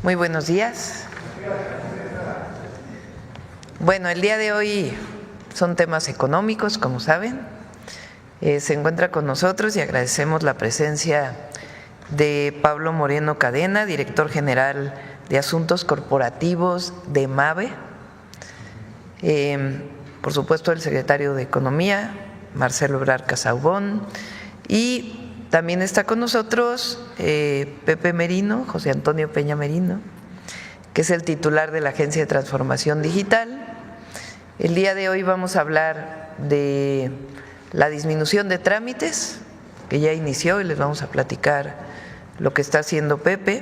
Muy buenos días. Bueno, el día de hoy son temas económicos, como saben. Se encuentra con nosotros y agradecemos la presencia de Pablo Moreno Cadena, director general de Asuntos Corporativos de MABE. Por supuesto, el secretario de Economía, Marcelo Ebrard Casaubon, y también está con nosotros Pepe Merino, José Antonio Peña Merino, que es el titular de la Agencia de Transformación Digital. El día de hoy vamos a hablar de la disminución de trámites, que ya inició, y les vamos a platicar lo que está haciendo Pepe,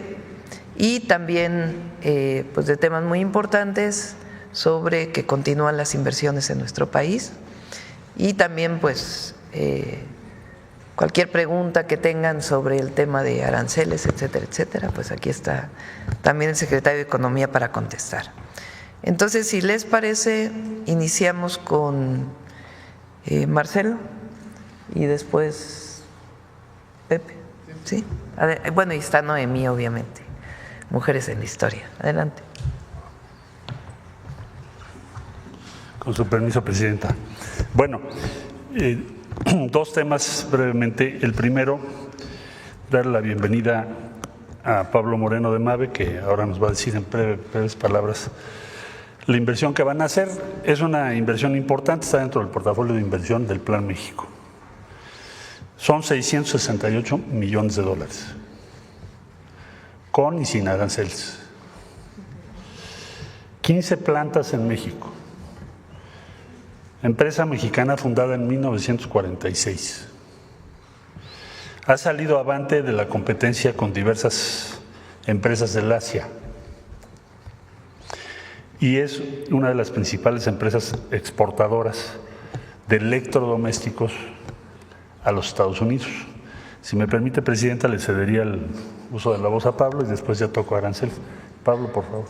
y también pues de temas muy importantes sobre que continúan las inversiones en nuestro país, y también pues cualquier pregunta que tengan sobre el tema de aranceles, etcétera, etcétera, pues aquí está también el secretario de Economía para contestar. Entonces, si les parece, iniciamos con Marcelo y después Pepe, ¿sí? Bueno, y está Noemí, obviamente, Mujeres en la Historia. Adelante. Con su permiso, Presidenta. Bueno, dos temas brevemente. El primero, darle la bienvenida a Pablo Moreno de MABE, que ahora nos va a decir en breves palabras la inversión que van a hacer. Es una inversión importante, está dentro del portafolio de inversión del Plan México. Son 668 millones de dólares, con y sin aranceles. 15 plantas en México. Empresa mexicana fundada en 1946. Ha salido avante de la competencia con diversas empresas del Asia y es una de las principales empresas exportadoras de electrodomésticos a los Estados Unidos. Si me permite, Presidenta, le cedería el uso de la voz a Pablo y después ya toco a Arancel. Pablo, por favor.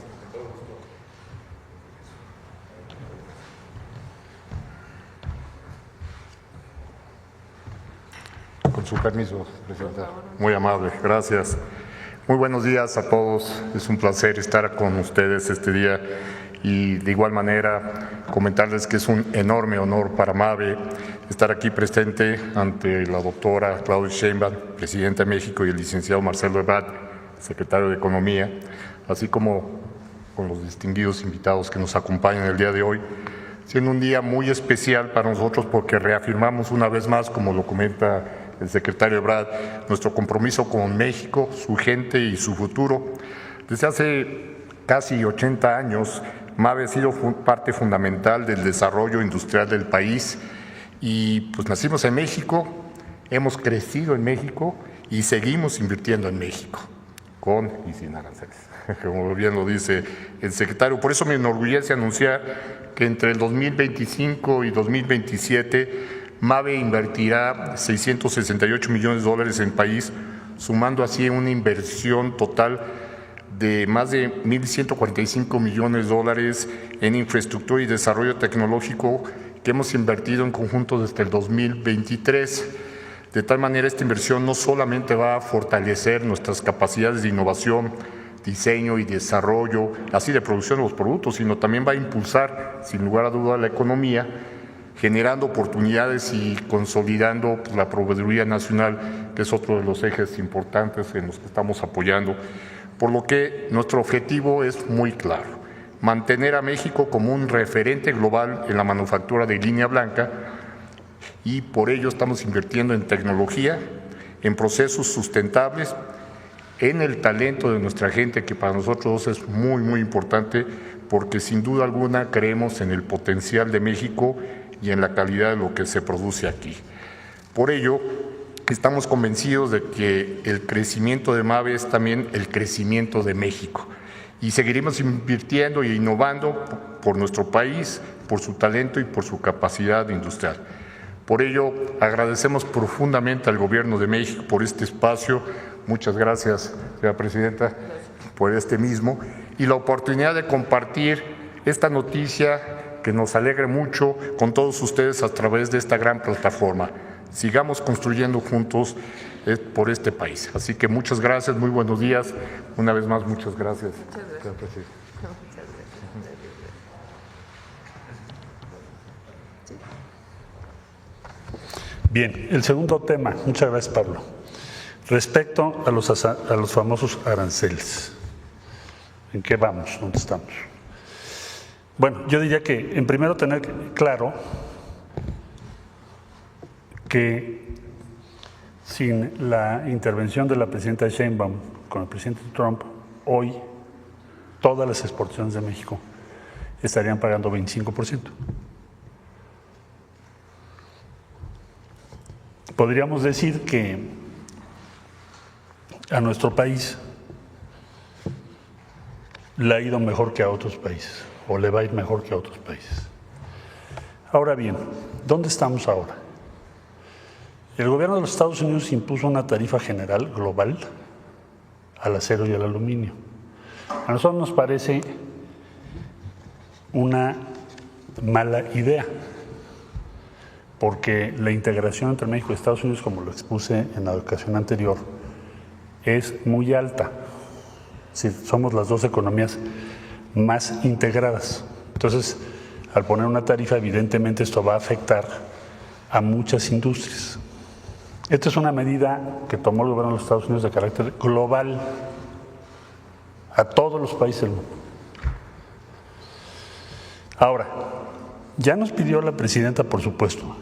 Con su permiso, Presidenta. Muy amable, gracias. Muy buenos días a todos. Es un placer estar con ustedes este día y de igual manera comentarles que es un enorme honor para MABE estar aquí presente ante la doctora Claudia Sheinbaum, Presidenta de México, y el licenciado Marcelo Ebrard, Secretario de Economía, así como con los distinguidos invitados que nos acompañan el día de hoy, siendo un día muy especial para nosotros porque reafirmamos una vez más, como lo comenta el secretario Ebrard, nuestro compromiso con México, su gente y su futuro. Desde hace casi 80 años, MABE ha sido parte fundamental del desarrollo industrial del país y pues nacimos en México, hemos crecido en México y seguimos invirtiendo en México, con y sin aranceles, como bien lo dice el secretario. Por eso me enorgullece anunciar que entre el 2025 y 2027 MABE invertirá 668 millones de dólares en el país, sumando así una inversión total de más de 1.145 millones de dólares en infraestructura y desarrollo tecnológico que hemos invertido en conjunto desde el 2023. De tal manera, esta inversión no solamente va a fortalecer nuestras capacidades de innovación, diseño y desarrollo, así de producción de los productos, sino también va a impulsar, sin lugar a duda, la economía, generando oportunidades y consolidando la proveeduría nacional, que es otro de los ejes importantes en los que estamos apoyando. Por lo que nuestro objetivo es muy claro: mantener a México como un referente global en la manufactura de línea blanca, y por ello estamos invirtiendo en tecnología, en procesos sustentables, en el talento de nuestra gente, que para nosotros es muy, muy importante, porque sin duda alguna creemos en el potencial de México y en la calidad de lo que se produce aquí. Por ello, estamos convencidos de que el crecimiento de MABE es también el crecimiento de México y seguiremos invirtiendo e innovando por nuestro país, por su talento y por su capacidad industrial. Por ello, agradecemos profundamente al Gobierno de México por este espacio. Muchas gracias, señora Presidenta, por este mismo, y la oportunidad de compartir esta noticia que nos alegra mucho con todos ustedes a través de esta gran plataforma. sigamos construyendo juntos por este país. Así que muchas gracias, muy buenos días. Una vez más, muchas gracias. Muchas gracias. Bien, el segundo tema, muchas gracias Pablo, respecto a los famosos aranceles. ¿En qué vamos? ¿Dónde estamos? Bueno, yo diría que en primero tener claro que sin la intervención de la presidenta Sheinbaum con el presidente Trump, hoy todas las exportaciones de México estarían pagando 25%. Podríamos decir que a nuestro país le ha ido mejor que a otros países, o le va a ir mejor que a otros países. Ahora bien, ¿dónde estamos ahora? El gobierno de los Estados Unidos impuso una tarifa general global al acero y al aluminio. A nosotros nos parece una mala idea, porque la integración entre México y Estados Unidos, como lo expuse en la ocasión anterior, es muy alta. Sí, somos las dos economías más integradas. Entonces, al poner una tarifa, evidentemente esto va a afectar a muchas industrias. Esta es una medida que tomó el gobierno de los Estados Unidos de carácter global a todos los países del mundo. Ahora, ya nos pidió la presidenta, por supuesto,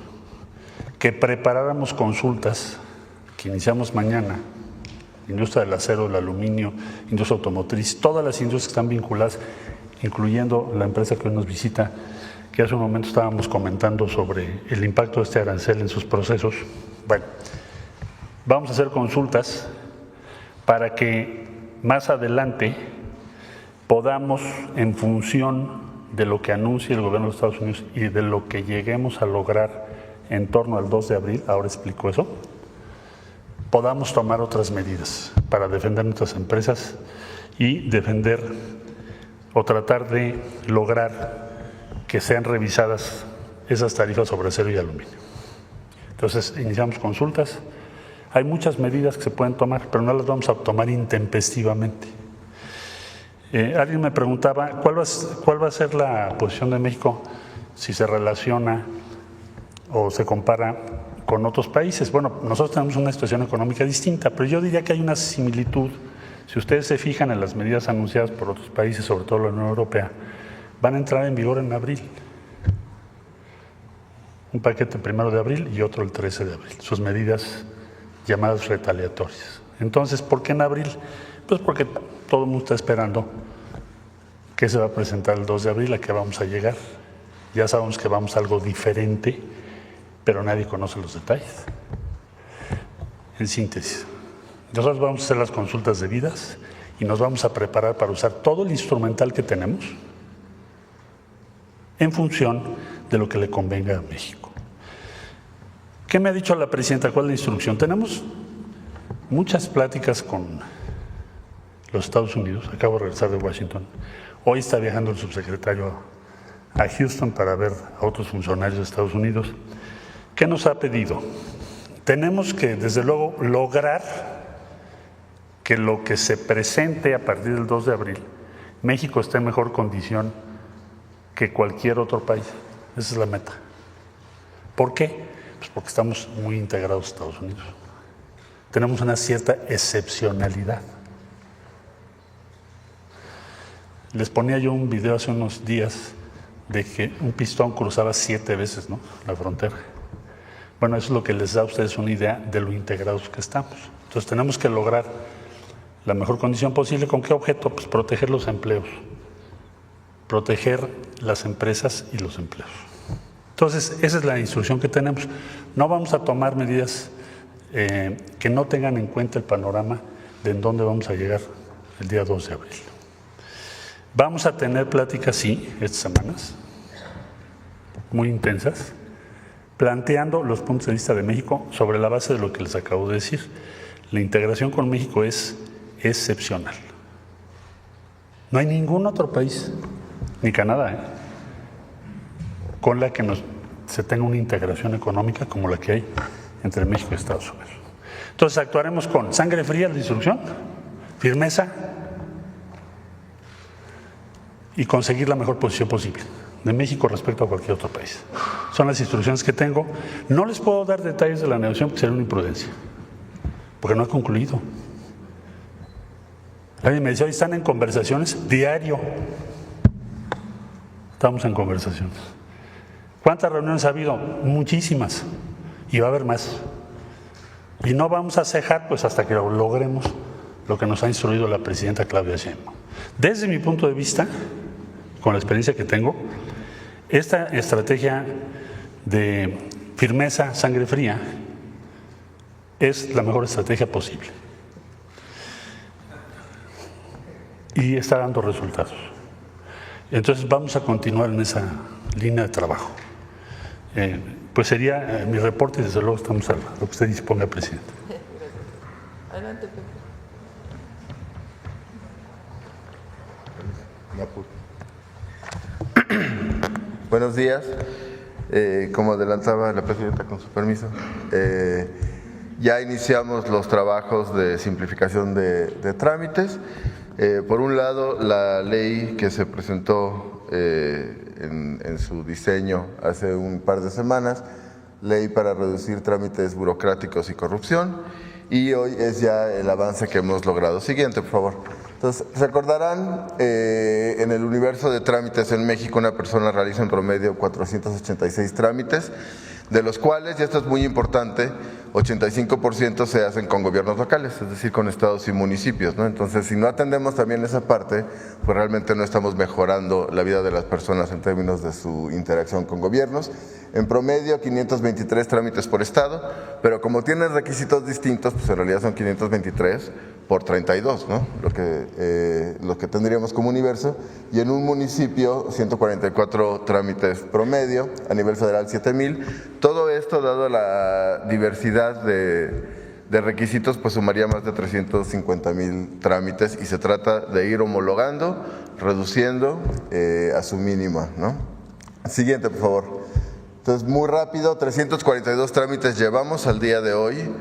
que preparáramos consultas que iniciamos mañana, industria del acero, el aluminio, industria automotriz, todas las industrias que están vinculadas, incluyendo la empresa que hoy nos visita, que hace un momento estábamos comentando sobre el impacto de este arancel en sus procesos. Bueno, vamos a hacer consultas para que más adelante podamos, en función de lo que anuncie el gobierno de los Estados Unidos y de lo que lleguemos a lograr en torno al 2 de abril, ahora explico eso, podamos tomar otras medidas para defender nuestras empresas y defender o tratar de lograr que sean revisadas esas tarifas sobre acero y aluminio. Entonces, iniciamos consultas. Hay muchas medidas que se pueden tomar, pero no las vamos a tomar intempestivamente. Alguien me preguntaba, ¿cuál va a ser la posición de México si se relaciona o se compara con otros países? Bueno, nosotros tenemos una situación económica distinta, pero yo diría que hay una similitud. Si ustedes se fijan en las medidas anunciadas por otros países, sobre todo la Unión Europea, van a entrar en vigor en abril. Un paquete el 1 de abril y otro el 13 de abril. Sus medidas llamadas retaliatorias. Entonces, ¿por qué en abril? Pues porque todo el mundo está esperando que se va a presentar el 2 de abril, a qué vamos a llegar. Ya sabemos que vamos a algo diferente, pero nadie conoce los detalles. En síntesis, nosotros vamos a hacer las consultas debidas y nos vamos a preparar para usar todo el instrumental que tenemos en función de lo que le convenga a México. ¿Qué me ha dicho la presidenta? ¿Cuál es la instrucción? Tenemos muchas pláticas con los Estados Unidos. Acabo de regresar de Washington. Hoy está viajando el subsecretario a Houston para ver a otros funcionarios de Estados Unidos. ¿Qué nos ha pedido? Tenemos que, desde luego, lograr que lo que se presente a partir del 2 de abril, México esté en mejor condición que cualquier otro país. Esa es la meta. ¿Por qué? Pues porque estamos muy integrados a Estados Unidos. Tenemos una cierta excepcionalidad. Les ponía yo un video hace unos días de que un pistón cruzaba 7 veces, ¿no?, la frontera. Bueno, eso es lo que les da a ustedes una idea de lo integrados que estamos. Entonces tenemos que lograr la mejor condición posible. ¿Con qué objeto? Pues proteger los empleos, proteger las empresas y los empleos. Entonces, esa es la instrucción que tenemos. No vamos a tomar medidas que no tengan en cuenta el panorama de en dónde vamos a llegar el día 2 de abril. Vamos a tener pláticas, sí, estas semanas, muy intensas, planteando los puntos de vista de México sobre la base de lo que les acabo de decir. La integración con México es excepcional. No hay ningún otro país, ni Canadá, con la que se tenga una integración económica como la que hay entre México y Estados Unidos. Entonces actuaremos con sangre fría en la instrucción, firmeza y conseguir la mejor posición posible de México respecto a cualquier otro país. Son las instrucciones que tengo. No les puedo dar detalles de la negociación porque sería una imprudencia, porque no ha concluido. Alguien me decía, hoy están en conversaciones diario. Estamos en conversaciones. ¿Cuántas reuniones ha habido? Muchísimas. Y va a haber más. Y no vamos a cejar pues hasta que logremos lo que nos ha instruido la presidenta Claudia Sheinbaum. Desde mi punto de vista, con la experiencia que tengo, esta estrategia de firmeza, sangre fría, es la mejor estrategia posible. Y está dando resultados. Entonces vamos a continuar en esa línea de trabajo. Pues sería mi reporte y desde luego estamos a lo que usted disponga, presidente. Adelante, Pepe. Buenos días. Como adelantaba la presidenta, con su permiso, ya iniciamos los trabajos de simplificación de trámites. Por un lado, la ley que se presentó en su diseño hace un par de semanas, ley para reducir trámites burocráticos y corrupción, y hoy es ya el avance que hemos logrado. Siguiente, por favor. Entonces, recordarán, en el universo de trámites en México, una persona realiza en promedio 486 trámites, de los cuales, y esto es muy importante, 85% se hacen con gobiernos locales, es decir, con estados y municipios, ¿no? Entonces, si no atendemos también esa parte, pues realmente no estamos mejorando la vida de las personas en términos de su interacción con gobiernos. En promedio, 523 trámites por estado, pero como tienen requisitos distintos, pues en realidad son 523 por 32, ¿no? Lo que tendríamos como universo, y en un municipio 144 trámites promedio, a nivel federal 7,000. Todo esto, dado la diversidad de requisitos, pues sumaría más de 350,000 trámites, y se trata de ir homologando, reduciendo a su mínima, ¿no? Siguiente, por favor. Entonces, muy rápido, 342 trámites llevamos al día de hoy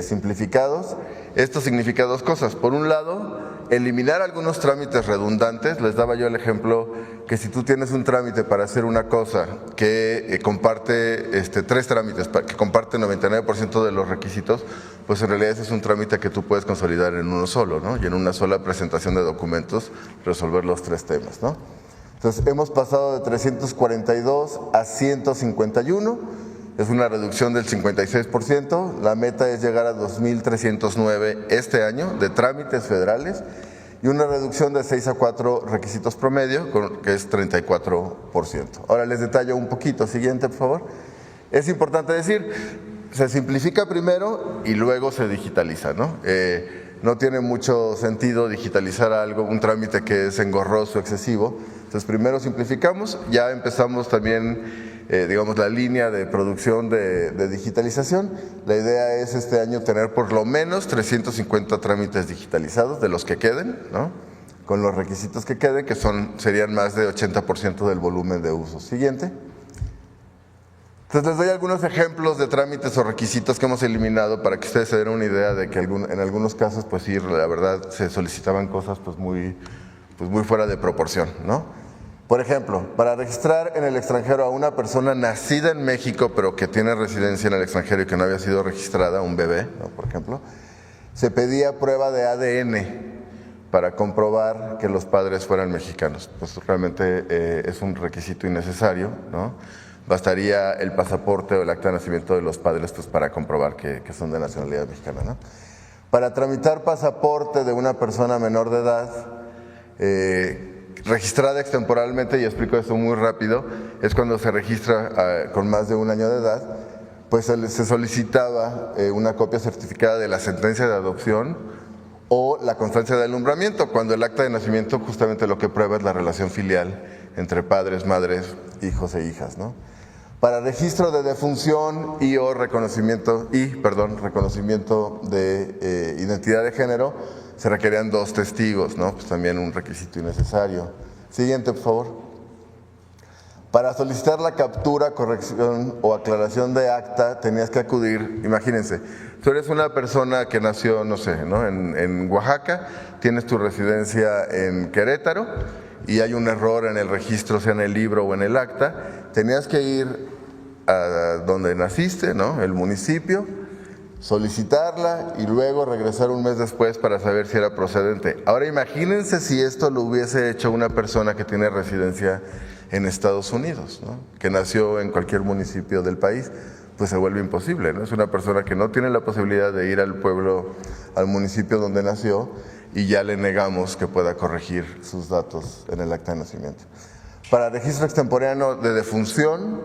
simplificados. Esto significa dos cosas. Por un lado, eliminar algunos trámites redundantes. Les daba yo el ejemplo que si tú tienes un trámite para hacer una cosa que comparte tres trámites, que comparte 99% de los requisitos, pues en realidad ese es un trámite que tú puedes consolidar en uno solo, ¿no? Y en una sola presentación de documentos resolver los tres temas, ¿no? Entonces, hemos pasado de 342 a 151. Es una reducción del 56%. La meta es llegar a 2,309 este año de trámites federales, y una reducción de 6 a 4 requisitos promedio, que es 34%. Ahora les detallo un poquito. Siguiente, por favor. Es importante decir, se simplifica primero y luego se digitaliza, ¿no? No tiene mucho sentido digitalizar algo, un trámite que es engorroso, excesivo. Entonces, primero simplificamos, ya empezamos también digamos, la línea de producción de digitalización. La idea es este año tener por lo menos 350 trámites digitalizados de los que queden, ¿no? Con los requisitos que queden, que serían más de 80% del volumen de uso. Siguiente. Entonces les doy algunos ejemplos de trámites o requisitos que hemos eliminado para que ustedes se den una idea de que en algunos casos, pues sí, la verdad se solicitaban cosas pues muy fuera de proporción, ¿no? Por ejemplo, para registrar en el extranjero a una persona nacida en México, pero que tiene residencia en el extranjero y que no había sido registrada, un bebé, ¿no? Por ejemplo, se pedía prueba de ADN para comprobar que los padres fueran mexicanos. Pues realmente es un requisito innecesario, ¿no? Bastaría el pasaporte o el acta de nacimiento de los padres pues, para comprobar que son de nacionalidad mexicana, ¿no? Para tramitar pasaporte de una persona menor de edad, registrada extemporalmente, y explico esto muy rápido, es cuando se registra con más de 1 año de edad, pues se solicitaba una copia certificada de la sentencia de adopción o la constancia de alumbramiento, cuando el acta de nacimiento justamente lo que prueba es la relación filial entre padres, madres, hijos e hijas, ¿no? Para registro de defunción y o reconocimiento de identidad de género, se requerían 2 testigos, ¿no? Pues también un requisito innecesario. Siguiente, por favor. Para solicitar la captura, corrección o aclaración de acta tenías que acudir, imagínense, tú eres una persona que nació, no sé, ¿no? en Oaxaca, tienes tu residencia en Querétaro y hay un error en el registro, sea en el libro o en el acta, tenías que ir a donde naciste, ¿no? El municipio, solicitarla y luego regresar un mes después para saber si era procedente. Ahora imagínense si esto lo hubiese hecho una persona que tiene residencia en Estados Unidos, ¿no? Que nació en cualquier municipio del país, pues se vuelve imposible, ¿no? Es una persona que no tiene la posibilidad de ir al pueblo, al municipio donde nació y ya le negamos que pueda corregir sus datos en el acta de nacimiento. Para registro extemporáneo de defunción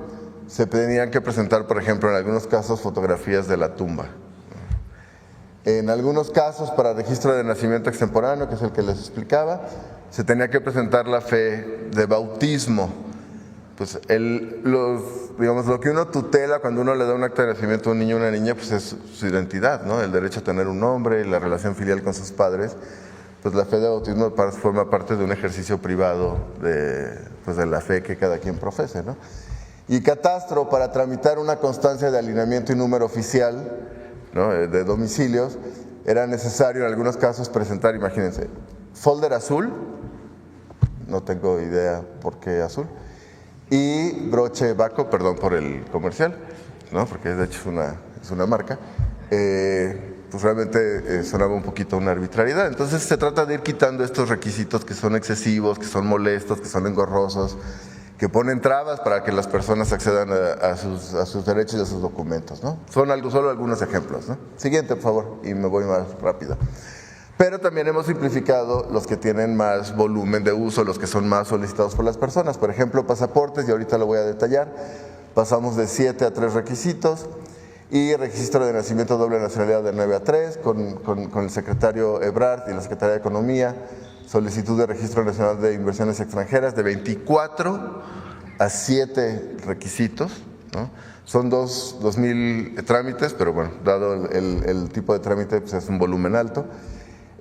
se tenían que presentar, por ejemplo, en algunos casos fotografías de la tumba. En algunos casos, para registro de nacimiento extemporáneo, que es el que les explicaba, se tenía que presentar la fe de bautismo. Pues digamos, lo que uno tutela cuando uno le da un acta de nacimiento a un niño o una niña, pues es su identidad, ¿no? El derecho a tener un nombre y la relación filial con sus padres. Pues la fe de bautismo forma parte de un ejercicio privado de la fe que cada quien profese, ¿no? Y catastro, para tramitar una constancia de alineamiento y número oficial, ¿no? De domicilios, era necesario en algunos casos presentar, imagínense, folder azul, no tengo idea por qué azul, y broche Baco, perdón por el comercial, ¿no? Porque de hecho es una marca, pues realmente sonaba un poquito una arbitrariedad. Entonces se trata de ir quitando estos requisitos que son excesivos, que son molestos, que son engorrosos, que ponen trabas para que las personas accedan a sus derechos y a sus documentos, ¿no? Son solo algunos ejemplos, ¿no? Siguiente, por favor, y me voy más rápido. Pero también hemos simplificado los que tienen más volumen de uso, los que son más solicitados por las personas. Por ejemplo, pasaportes, y ahorita lo voy a detallar, pasamos de 7 a 3 requisitos, y registro de nacimiento doble nacionalidad de 9 a 3, con el secretario Ebrard y la Secretaría de Economía, solicitud de registro nacional de inversiones extranjeras de 24 a 7 requisitos, ¿no? Son 2,000 trámites, pero bueno, dado el tipo de trámite, pues es un volumen alto.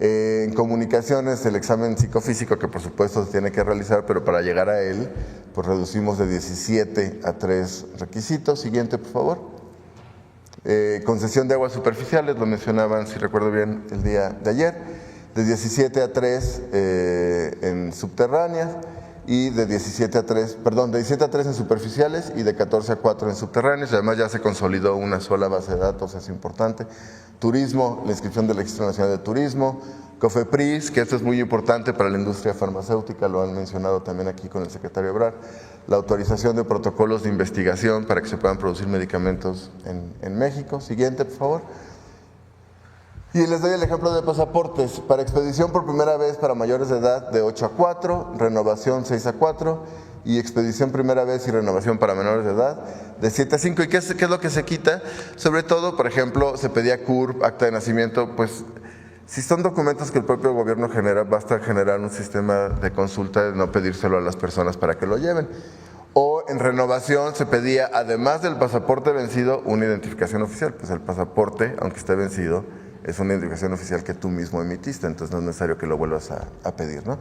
En comunicaciones, el examen psicofísico, que por supuesto se tiene que realizar, pero para llegar a él, pues reducimos de 17 a 3 requisitos. Siguiente, por favor. Concesión de aguas superficiales, lo mencionaban, si recuerdo bien, el día de ayer, de 17 a 3 en subterráneas y de 17 a 3 en superficiales y de 14 a 4 en subterráneas. Además ya se consolidó una sola base de datos, es importante. Turismo, la inscripción del Registro Nacional de Turismo. COFEPRIS, que esto es muy importante para la industria farmacéutica, lo han mencionado también aquí con el secretario Ebrard. La autorización de protocolos de investigación para que se puedan producir medicamentos en México. Siguiente, por favor. Y les doy el ejemplo de pasaportes. Para expedición por primera vez para mayores de edad de 8 a 4, renovación 6 a 4 y expedición primera vez y renovación para menores de edad de 7 a 5. ¿Y qué es lo que se quita? Sobre todo, por ejemplo, se pedía CURP, acta de nacimiento, pues si son documentos que el propio gobierno genera, basta generar un sistema de consulta de no pedírselo a las personas para que lo lleven. O en renovación se pedía, además del pasaporte vencido, una identificación oficial. Pues el pasaporte, aunque esté vencido, es una identificación oficial que tú mismo emitiste, entonces no es necesario que lo vuelvas a pedir, ¿no?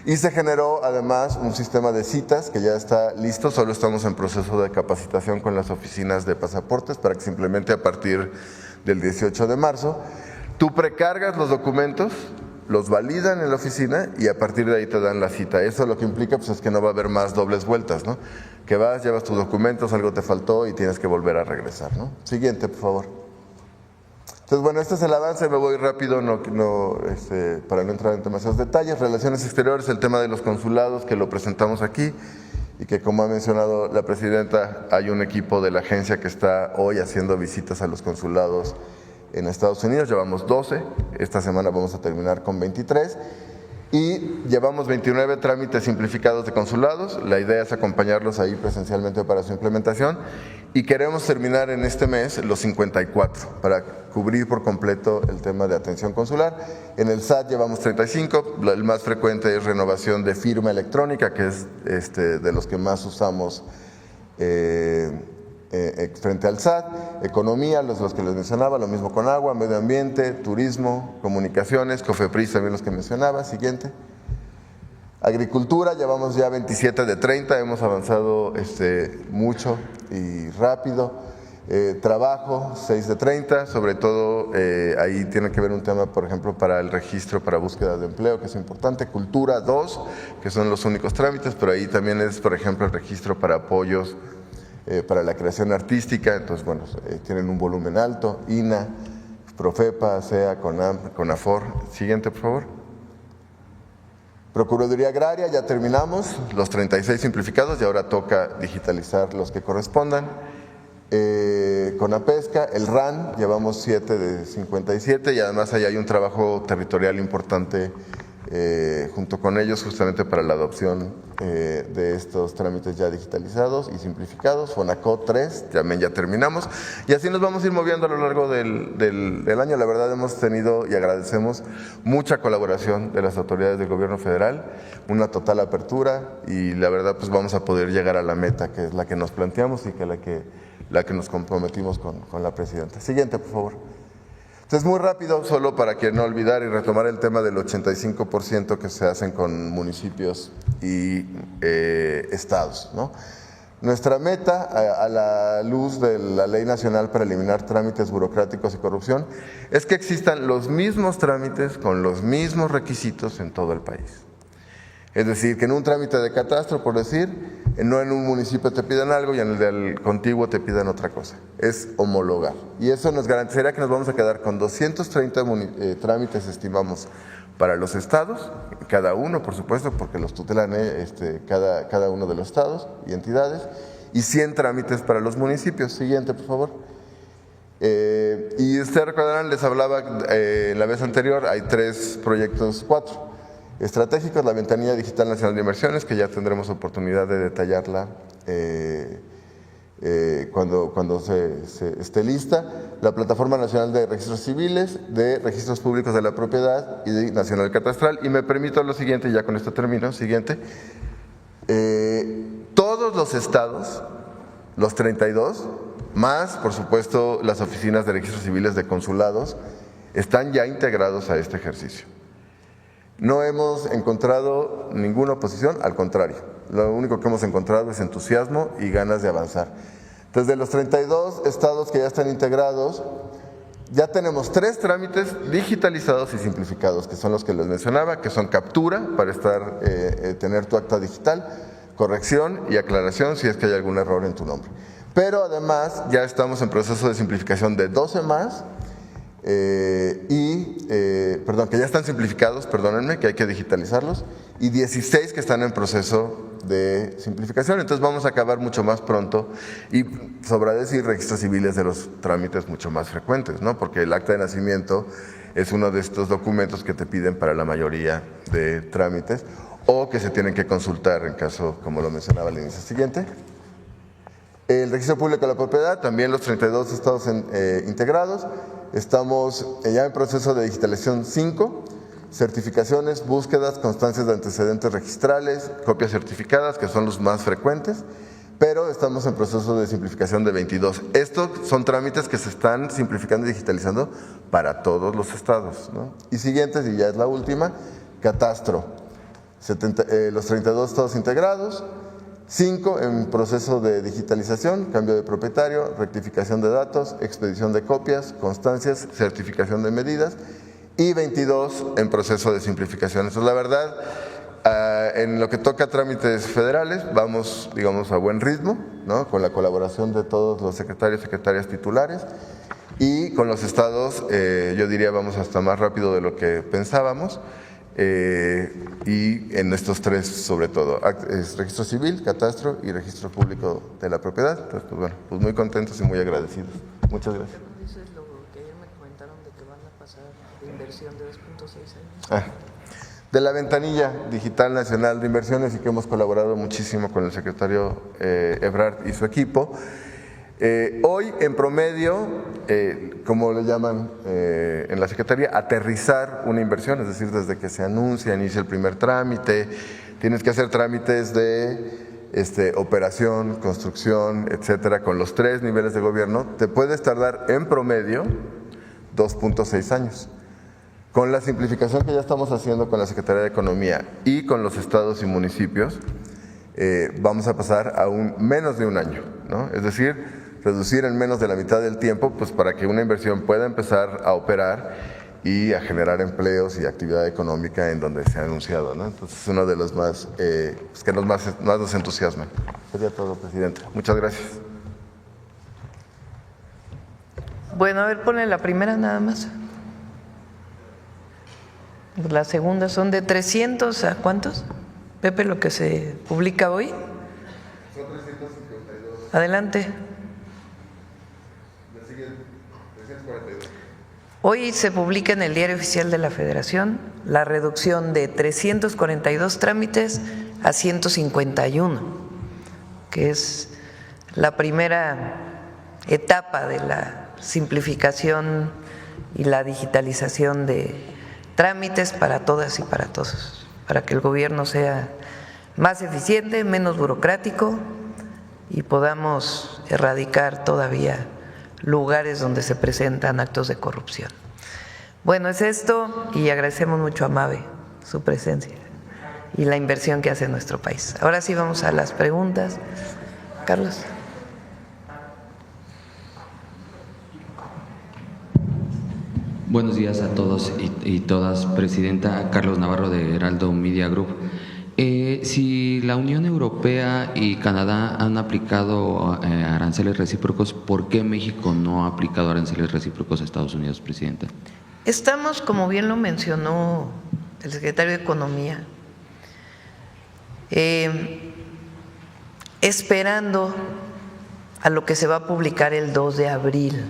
Y se generó además un sistema de citas que ya está listo, solo estamos en proceso de capacitación con las oficinas de pasaportes para que se implemente a partir del 18 de marzo. Tú precargas los documentos, los validan en la oficina y a partir de ahí te dan la cita. Eso lo que implica pues, es que no va a haber más dobles vueltas, ¿no? Que vas, llevas tus documentos, algo te faltó y tienes que volver a regresar, ¿no? Siguiente, por favor. Entonces, bueno, este es el avance, me voy rápido para no entrar en demasiados detalles. Relaciones exteriores, el tema de los consulados, que lo presentamos aquí y que, como ha mencionado la presidenta, hay un equipo de la agencia que está hoy haciendo visitas a los consulados en Estados Unidos. Llevamos 12, esta semana vamos a terminar con 23 y llevamos 29 trámites simplificados de consulados. La idea es acompañarlos ahí presencialmente para su implementación y queremos terminar en este mes los 54 para cubrir por completo el tema de atención consular. En el SAT llevamos 35, el más frecuente es renovación de firma electrónica, que es de los que más usamos frente al SAT. Economía, los que les mencionaba, lo mismo con agua, medio ambiente, turismo, comunicaciones, COFEPRIS también los que mencionaba. Siguiente. Agricultura, llevamos ya 27 de 30, hemos avanzado mucho y rápido. Trabajo, 6 de 30, sobre todo ahí tiene que ver un tema, por ejemplo, para el registro para búsqueda de empleo, que es importante. Cultura, 2, que son los únicos trámites, pero ahí también es, por ejemplo, el registro para apoyos para la creación artística, entonces, bueno, tienen un volumen alto. INA, Profepa, SEA, CONAFOR. Siguiente, por favor. Procuraduría Agraria, ya terminamos, los 36 simplificados y ahora toca digitalizar los que correspondan. CONAPESCA, el RAN, llevamos 7 de 57 y además ahí hay un trabajo territorial importante junto con ellos justamente para la adopción de estos trámites ya digitalizados y simplificados. FONACOT 3, también ya terminamos y así nos vamos a ir moviendo a lo largo del año. La verdad hemos tenido y agradecemos mucha colaboración de las autoridades del gobierno federal, una total apertura y la verdad pues vamos a poder llegar a la meta que es la que nos planteamos y que la que nos comprometimos con la presidenta. Siguiente, por favor. Entonces, muy rápido, solo para que no olvidar y retomar el tema del 85% que se hacen con municipios y estados, ¿no? Nuestra meta, a la luz de la Ley Nacional para eliminar trámites burocráticos y corrupción, es que existan los mismos trámites con los mismos requisitos en todo el país. Es decir, que en un trámite de catastro, por decir, no en un municipio te pidan algo y en el del contiguo te pidan otra cosa. Es homologar. Y eso nos garantizaría que nos vamos a quedar con 230 trámites, estimamos, para los estados, cada uno, por supuesto, porque los tutelan cada uno de los estados y entidades, y 100 trámites para los municipios. Siguiente, por favor. Y ustedes recordarán, les hablaba la vez anterior, hay 3 proyectos, 4. Estratégicos, la Ventanilla Digital Nacional de Inversiones, que ya tendremos oportunidad de detallarla cuando se esté lista. La Plataforma Nacional de Registros Civiles, de Registros Públicos de la Propiedad y de Nacional Catastral. Y me permito lo siguiente, ya con esto termino, siguiente. Todos los estados, los 32, más por supuesto las oficinas de registros civiles de consulados, están ya integrados a este ejercicio. No hemos encontrado ninguna oposición, al contrario, lo único que hemos encontrado es entusiasmo y ganas de avanzar. Entonces, de los 32 estados que ya están integrados, ya tenemos 3 trámites digitalizados y simplificados, que son los que les mencionaba, que son captura para tener tu acta digital, corrección y aclaración si es que hay algún error en tu nombre. Pero además ya estamos en proceso de simplificación de 12 más, que ya están simplificados, perdónenme, que hay que digitalizarlos, y 16 que están en proceso de simplificación. Entonces vamos a acabar mucho más pronto y sobra decir registros civiles de los trámites mucho más frecuentes, ¿no? Porque el acta de nacimiento es uno de estos documentos que te piden para la mayoría de trámites o que se tienen que consultar en caso, como lo mencionaba al inicio. Siguiente. El registro público de la propiedad, también los 32 estados integrados. Estamos ya en proceso de digitalización 5, certificaciones, búsquedas, constancias de antecedentes registrales, copias certificadas, que son los más frecuentes, pero estamos en proceso de simplificación de 22. Estos son trámites que se están simplificando y digitalizando para todos los estados, ¿no? Y siguientes, y ya es la última, catastro, los 32 estados integrados, 5 en proceso de digitalización, cambio de propietario, rectificación de datos, expedición de copias, constancias, certificación de medidas y 22 en proceso de simplificación. Entonces, la verdad, en lo que toca a trámites federales, vamos, digamos, a buen ritmo, ¿no? Con la colaboración de todos los secretarios y secretarias titulares y con los estados, yo diría, vamos hasta más rápido de lo que pensábamos. Y en estos 3 sobre todo, es registro civil, catastro y registro público de la propiedad. Entonces, pues bueno, pues muy contentos y muy agradecidos. Muchas gracias. Eso es lo que ayer me comentaron de que van a pasar de inversión de 2.6 años. De la Ventanilla Digital Nacional de Inversiones y que hemos colaborado muchísimo con el secretario Ebrard y su equipo. Hoy, en promedio, como le llaman en la Secretaría, aterrizar una inversión, es decir, desde que se anuncia, inicia el primer trámite, tienes que hacer trámites de operación, construcción, etcétera, con los 3 niveles de gobierno, te puedes tardar en promedio 2.6 años. Con la simplificación que ya estamos haciendo con la Secretaría de Economía y con los estados y municipios, vamos a pasar a menos de un año, ¿no? Es decir, reducir en menos de la mitad del tiempo, pues para que una inversión pueda empezar a operar y a generar empleos y actividad económica en donde se ha anunciado, ¿no? Entonces es uno de los más, que más nos entusiasma. Sería todo, presidente. Muchas gracias. Bueno, a ver, ponle la primera nada más. La segunda son de 300 a ¿cuántos? Pepe, lo que se publica hoy. Son 352. Adelante. Le siguen 342. Hoy se publica en el Diario Oficial de la Federación la reducción de 342 trámites a 151, que es la primera etapa de la simplificación y la digitalización de trámites para todas y para todos, para que el gobierno sea más eficiente, menos burocrático y podamos erradicar todavía lugares donde se presentan actos de corrupción. Bueno, es esto y agradecemos mucho a Mabe su presencia y la inversión que hace en nuestro país. Ahora sí vamos a las preguntas. Carlos. Buenos días a todos y todas. Presidenta, Carlos Navarro de Heraldo Media Group. Si la Unión Europea y Canadá han aplicado aranceles recíprocos, ¿por qué México no ha aplicado aranceles recíprocos a Estados Unidos, Presidenta? Estamos, como bien lo mencionó el secretario de Economía, esperando a lo que se va a publicar el 2 de abril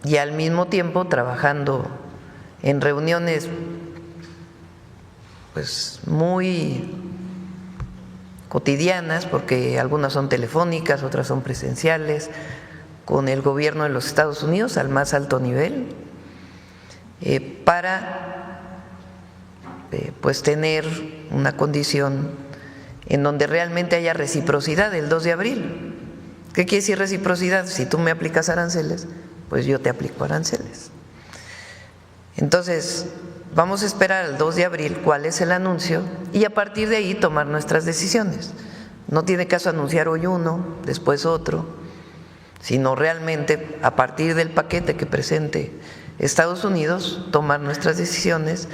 y al mismo tiempo trabajando en reuniones pues muy cotidianas, porque algunas son telefónicas, otras son presenciales, con el gobierno de los Estados Unidos al más alto nivel, para pues tener una condición en donde realmente haya reciprocidad el 2 de abril. ¿Qué quiere decir reciprocidad? Si tú me aplicas aranceles, pues yo te aplico aranceles. Entonces, vamos a esperar al 2 de abril cuál es el anuncio y a partir de ahí tomar nuestras decisiones. No tiene caso anunciar hoy uno, después otro, sino realmente a partir del paquete que presente Estados Unidos, tomar nuestras decisiones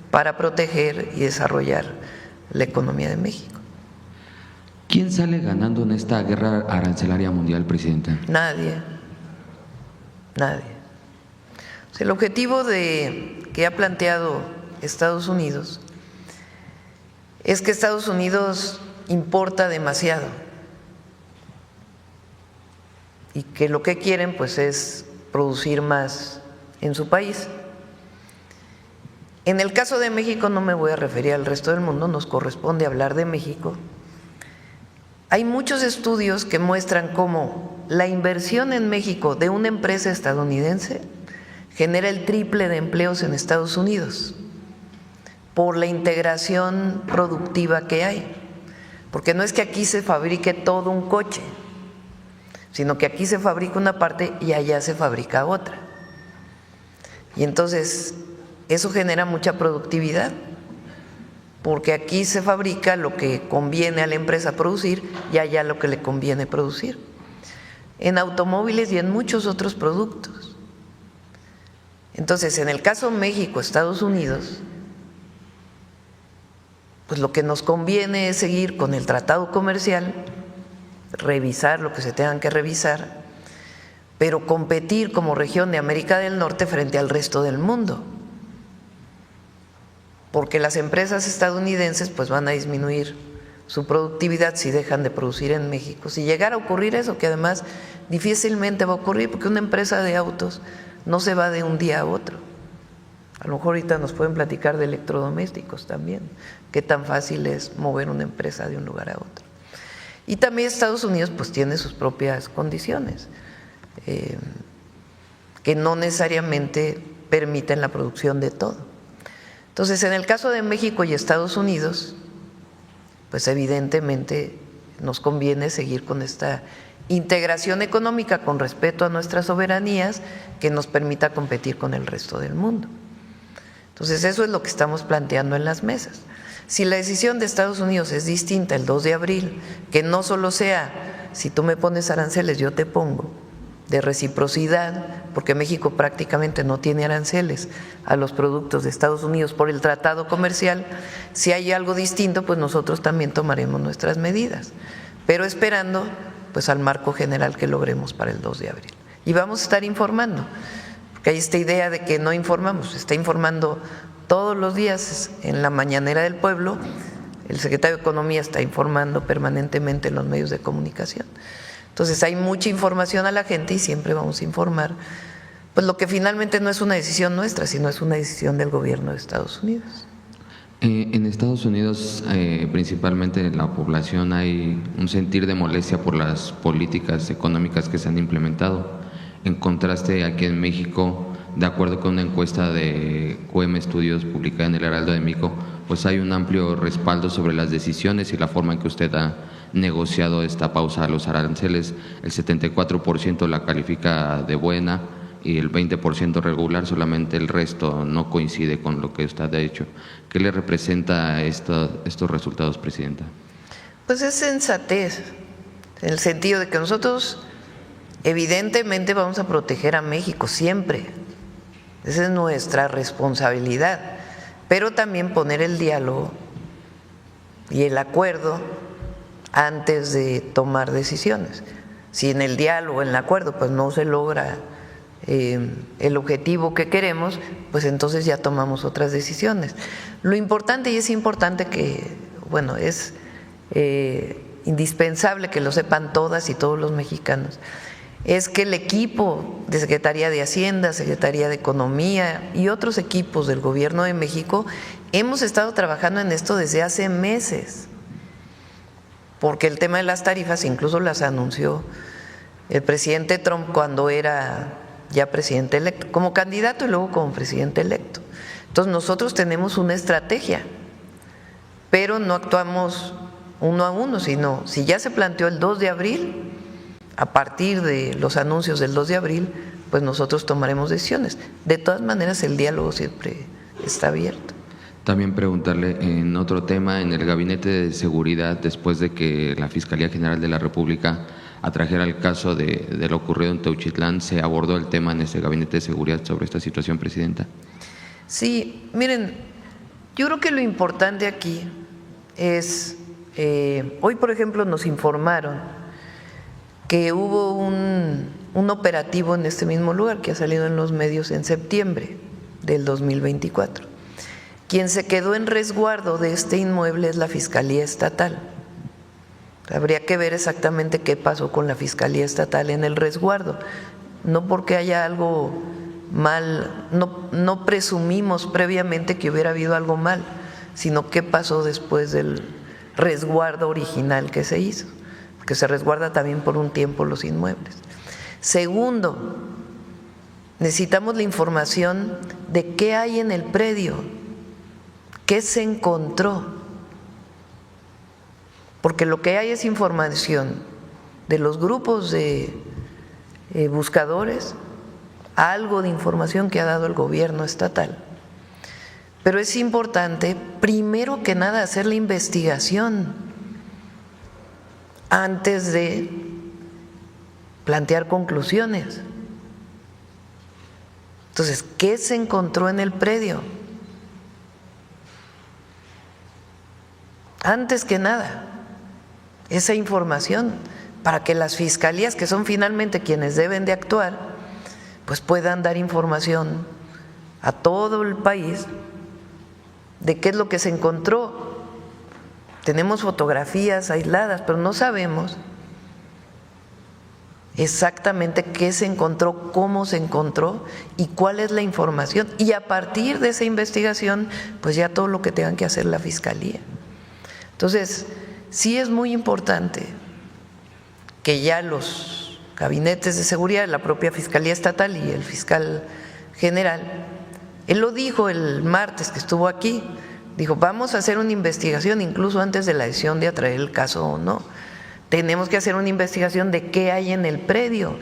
para proteger y desarrollar la economía de México. ¿Quién sale ganando en esta guerra arancelaria mundial, Presidenta? Nadie. O sea, el objetivo que ha planteado Estados Unidos es que Estados Unidos importa demasiado y que lo que quieren pues es producir más en su país. En el caso de México no me voy a referir al resto del mundo, nos corresponde hablar de México. Hay muchos estudios que muestran cómo la inversión en México de una empresa estadounidense genera el triple de empleos en Estados Unidos por la integración productiva que hay. Porque no es que aquí se fabrique todo un coche, sino que aquí se fabrica una parte y allá se fabrica otra. Y entonces eso genera mucha productividad, porque aquí se fabrica lo que conviene a la empresa producir y allá lo que le conviene producir, en automóviles y en muchos otros productos. Entonces, en el caso México, Estados Unidos, pues lo que nos conviene es seguir con el tratado comercial, revisar lo que se tengan que revisar, pero competir como región de América del Norte frente al resto del mundo, porque las empresas estadounidenses pues van a disminuir su productividad si dejan de producir en México. Si llegara a ocurrir eso, que además difícilmente va a ocurrir, porque una empresa de autos no se va de un día a otro. A lo mejor ahorita nos pueden platicar de electrodomésticos también, qué tan fácil es mover una empresa de un lugar a otro. Y también Estados Unidos pues tiene sus propias condiciones, que no necesariamente permiten la producción de todo. Entonces, en el caso de México y Estados Unidos, pues evidentemente nos conviene seguir con esta integración económica con respeto a nuestras soberanías que nos permita competir con el resto del mundo. Entonces, eso es lo que estamos planteando en las mesas. Si la decisión de Estados Unidos es distinta el 2 de abril, que no solo sea, si tú me pones aranceles, yo te pongo, de reciprocidad, porque México prácticamente no tiene aranceles a los productos de Estados Unidos por el tratado comercial, si hay algo distinto, pues nosotros también tomaremos nuestras medidas, pero esperando pues al marco general que logremos para el 2 de abril. Y vamos a estar informando, porque hay esta idea de que no informamos, se está informando todos los días en la mañanera del pueblo, el secretario de Economía está informando permanentemente en los medios de comunicación. Entonces hay mucha información a la gente y siempre vamos a informar, pues lo que finalmente no es una decisión nuestra, sino es una decisión del gobierno de Estados Unidos. En Estados Unidos, principalmente en la población, hay un sentir de molestia por las políticas económicas que se han implementado. En contraste, aquí en México, de acuerdo con una encuesta de QM Estudios publicada en el Heraldo de México, pues hay un amplio respaldo sobre las decisiones y la forma en que usted ha negociado esta pausa a los aranceles. El 74% la califica de buena y el 20% regular, solamente el resto no coincide con lo que usted ha hecho. ¿Qué le representa estos resultados, Presidenta? Pues es sensatez, en el sentido de que nosotros evidentemente vamos a proteger a México siempre, esa es nuestra responsabilidad, pero también poner el diálogo y el acuerdo antes de tomar decisiones. Si en el diálogo, en el acuerdo, pues no se logra el objetivo que queremos, pues entonces ya tomamos otras decisiones. Lo importante, y es importante que, bueno, es indispensable que lo sepan todas y todos los mexicanos, es que el equipo de Secretaría de Hacienda, Secretaría de Economía y otros equipos del Gobierno de México hemos estado trabajando en esto desde hace meses, porque el tema de las tarifas incluso las anunció el presidente Trump cuando era ya presidente electo, como candidato y luego como presidente electo. Entonces nosotros tenemos una estrategia, pero no actuamos uno a uno, sino si ya se planteó el 2 de abril, a partir de los anuncios del 2 de abril, pues nosotros tomaremos decisiones. De todas maneras, el diálogo siempre está abierto. También preguntarle en otro tema, en el Gabinete de Seguridad, después de que la Fiscalía General de la República atrajera el caso de lo ocurrido en Teuchitlán, ¿se abordó el tema en ese Gabinete de Seguridad sobre esta situación, Presidenta? Sí, miren, yo creo que lo importante aquí es, hoy por ejemplo nos informaron que hubo un operativo en este mismo lugar que ha salido en los medios en septiembre del 2024. Quien se quedó en resguardo de este inmueble es la Fiscalía Estatal. Habría que ver exactamente qué pasó con la Fiscalía Estatal en el resguardo. No porque haya algo mal, no presumimos previamente que hubiera habido algo mal, sino qué pasó después del resguardo original que se hizo, que se resguarda también por un tiempo los inmuebles. Segundo, necesitamos la información de qué hay en el predio, qué se encontró, porque lo que hay es información de los grupos de buscadores, algo de información que ha dado el gobierno estatal. Pero es importante, primero que nada, hacer la investigación antes de plantear conclusiones. Entonces, ¿qué se encontró en el predio? Antes que nada, esa información para que las fiscalías, que son finalmente quienes deben de actuar, pues puedan dar información a todo el país de qué es lo que se encontró. Tenemos fotografías aisladas, pero no sabemos exactamente qué se encontró, cómo se encontró y cuál es la información. Y a partir de esa investigación, pues ya todo lo que tengan que hacer la Fiscalía. Entonces, sí es muy importante que ya los gabinetes de seguridad, la propia Fiscalía Estatal y el fiscal general, él lo dijo el martes que estuvo aquí, dijo, vamos a hacer una investigación incluso antes de la decisión de atraer el caso o no, tenemos que hacer una investigación de qué hay en el predio.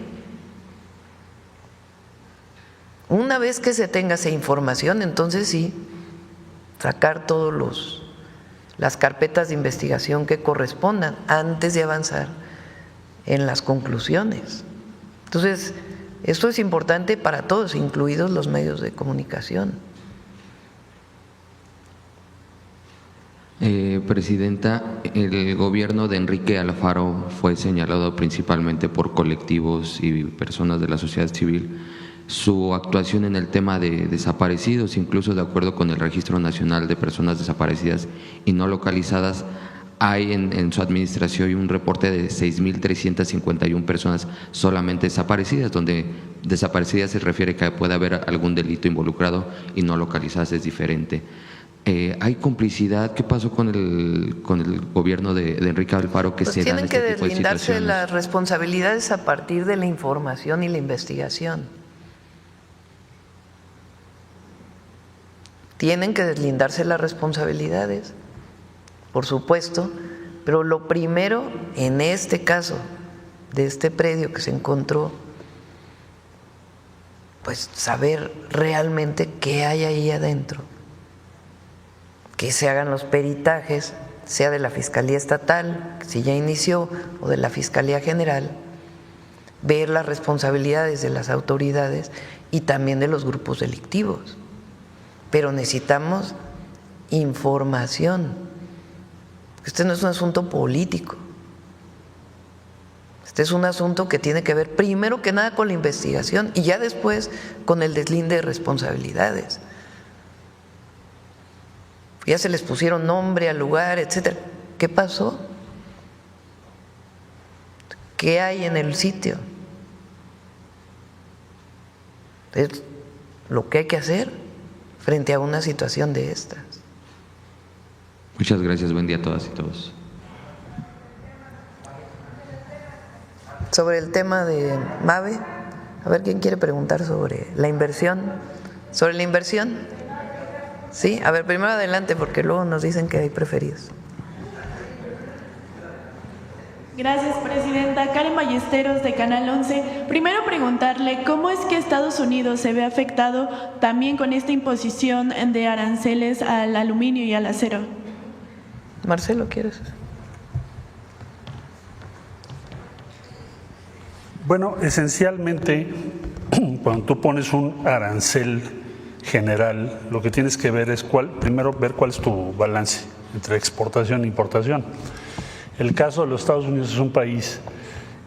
Una vez que se tenga esa información, entonces sí, sacar todos las carpetas de investigación que correspondan antes de avanzar en las conclusiones. Entonces, esto es importante para todos, incluidos los medios de comunicación. Presidenta, el gobierno de Enrique Alfaro fue señalado principalmente por colectivos y personas de la sociedad civil su actuación en el tema de desaparecidos, incluso de acuerdo con el Registro Nacional de Personas Desaparecidas y No Localizadas, hay en su administración un reporte de 6.351 personas solamente desaparecidas, donde desaparecidas se refiere que puede haber algún delito involucrado y no localizadas es diferente. ¿Hay complicidad? ¿Qué pasó con el gobierno de Enrique Alfaro que Pues se dan tienen este que tipo de deslindarse situaciones? las responsabilidades a partir de la información y la investigación. Tienen que deslindarse las responsabilidades, por supuesto, pero lo primero en este caso de este predio que se encontró, pues saber realmente qué hay ahí adentro, que se hagan los peritajes, sea de la Fiscalía Estatal, si ya inició, o de la Fiscalía General, ver las responsabilidades de las autoridades y también de los grupos delictivos. Pero necesitamos información. Este no es un asunto político. Este es un asunto que tiene que ver primero que nada con la investigación y ya después con el deslinde de responsabilidades. Ya se les pusieron nombre al lugar, etcétera. ¿Qué pasó? ¿Qué hay en el sitio? Es lo que hay que hacer frente a una situación de estas. Muchas gracias, buen día a todas y todos. Sobre el tema de MAVE, a ver quién quiere preguntar sobre la inversión. ¿Sobre la inversión? Sí, a ver, primero adelante porque luego nos dicen que hay preferidos. Gracias, Presidenta. Karen Ballesteros, de Canal 11. Primero preguntarle cómo es que Estados Unidos se ve afectado también con esta imposición de aranceles al aluminio y al acero. Marcelo, ¿quieres? Bueno, esencialmente, cuando tú pones un arancel general, lo que tienes que ver es primero ver cuál es tu balance entre exportación e importación. El caso de los Estados Unidos es un país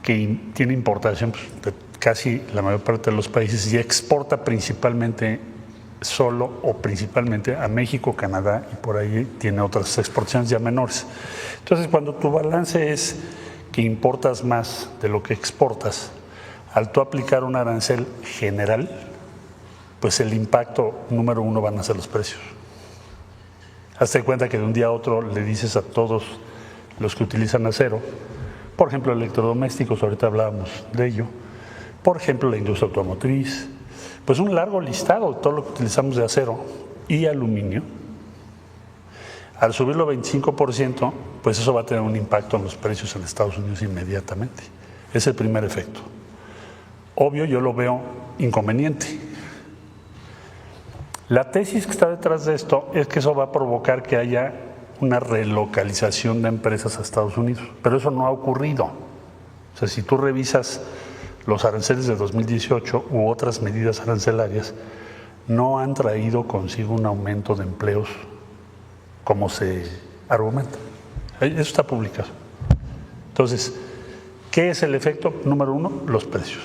que tiene importación de casi la mayor parte de los países y exporta principalmente solo o principalmente a México, Canadá y por ahí tiene otras exportaciones ya menores. Entonces, cuando tu balance es que importas más de lo que exportas, al tú aplicar un arancel general, pues el impacto número uno van a ser los precios. Hazte cuenta que de un día a otro le dices a todos los que utilizan acero, por ejemplo electrodomésticos, ahorita hablábamos de ello, por ejemplo la industria automotriz, pues un largo listado de todo lo que utilizamos de acero y aluminio. Al subirlo 25%, pues eso va a tener un impacto en los precios en Estados Unidos inmediatamente. Es el primer efecto. Obvio, yo lo veo inconveniente. La tesis que está detrás de esto es que eso va a provocar que haya una relocalización de empresas a Estados Unidos, pero eso no ha ocurrido. O sea, si tú revisas los aranceles de 2018 u otras medidas arancelarias, no han traído consigo un aumento de empleos como se argumenta. Eso está publicado. Entonces, ¿qué es el efecto número uno? Los precios.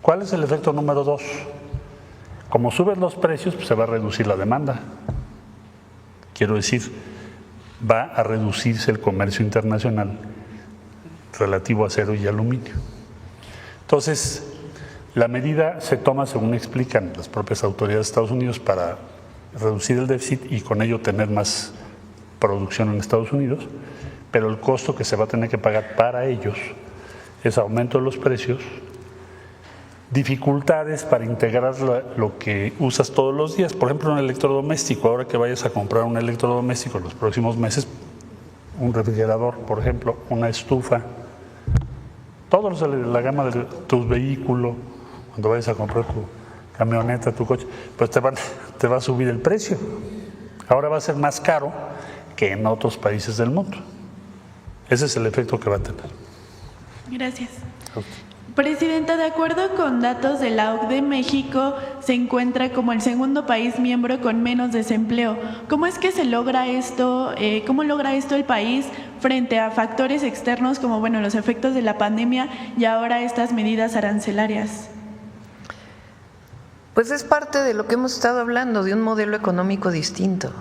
¿Cuál es el efecto número dos? Como suben los precios, pues se va a reducir la demanda. Quiero decir, va a reducirse el comercio internacional relativo a acero y aluminio. Entonces, la medida se toma, según explican las propias autoridades de Estados Unidos, para reducir el déficit y con ello tener más producción en Estados Unidos, pero el costo que se va a tener que pagar para ellos es aumento de los precios, dificultades para integrar lo que usas todos los días. Por ejemplo, un electrodoméstico, ahora que vayas a comprar un electrodoméstico en los próximos meses, un refrigerador, por ejemplo, una estufa, Todos la gama de tus vehículos, cuando vayas a comprar tu camioneta, tu coche, pues te va a subir el precio. Ahora va a ser más caro que en otros países del mundo. Ese es el efecto que va a tener. Gracias. Presidenta, de acuerdo con datos de la OCDE, México se encuentra como el segundo país miembro con menos desempleo. ¿Cómo es que se logra esto? ¿Cómo logra esto el país frente a factores externos como, bueno, los efectos de la pandemia y ahora estas medidas arancelarias? Pues es parte de lo que hemos estado hablando, de un modelo económico distinto.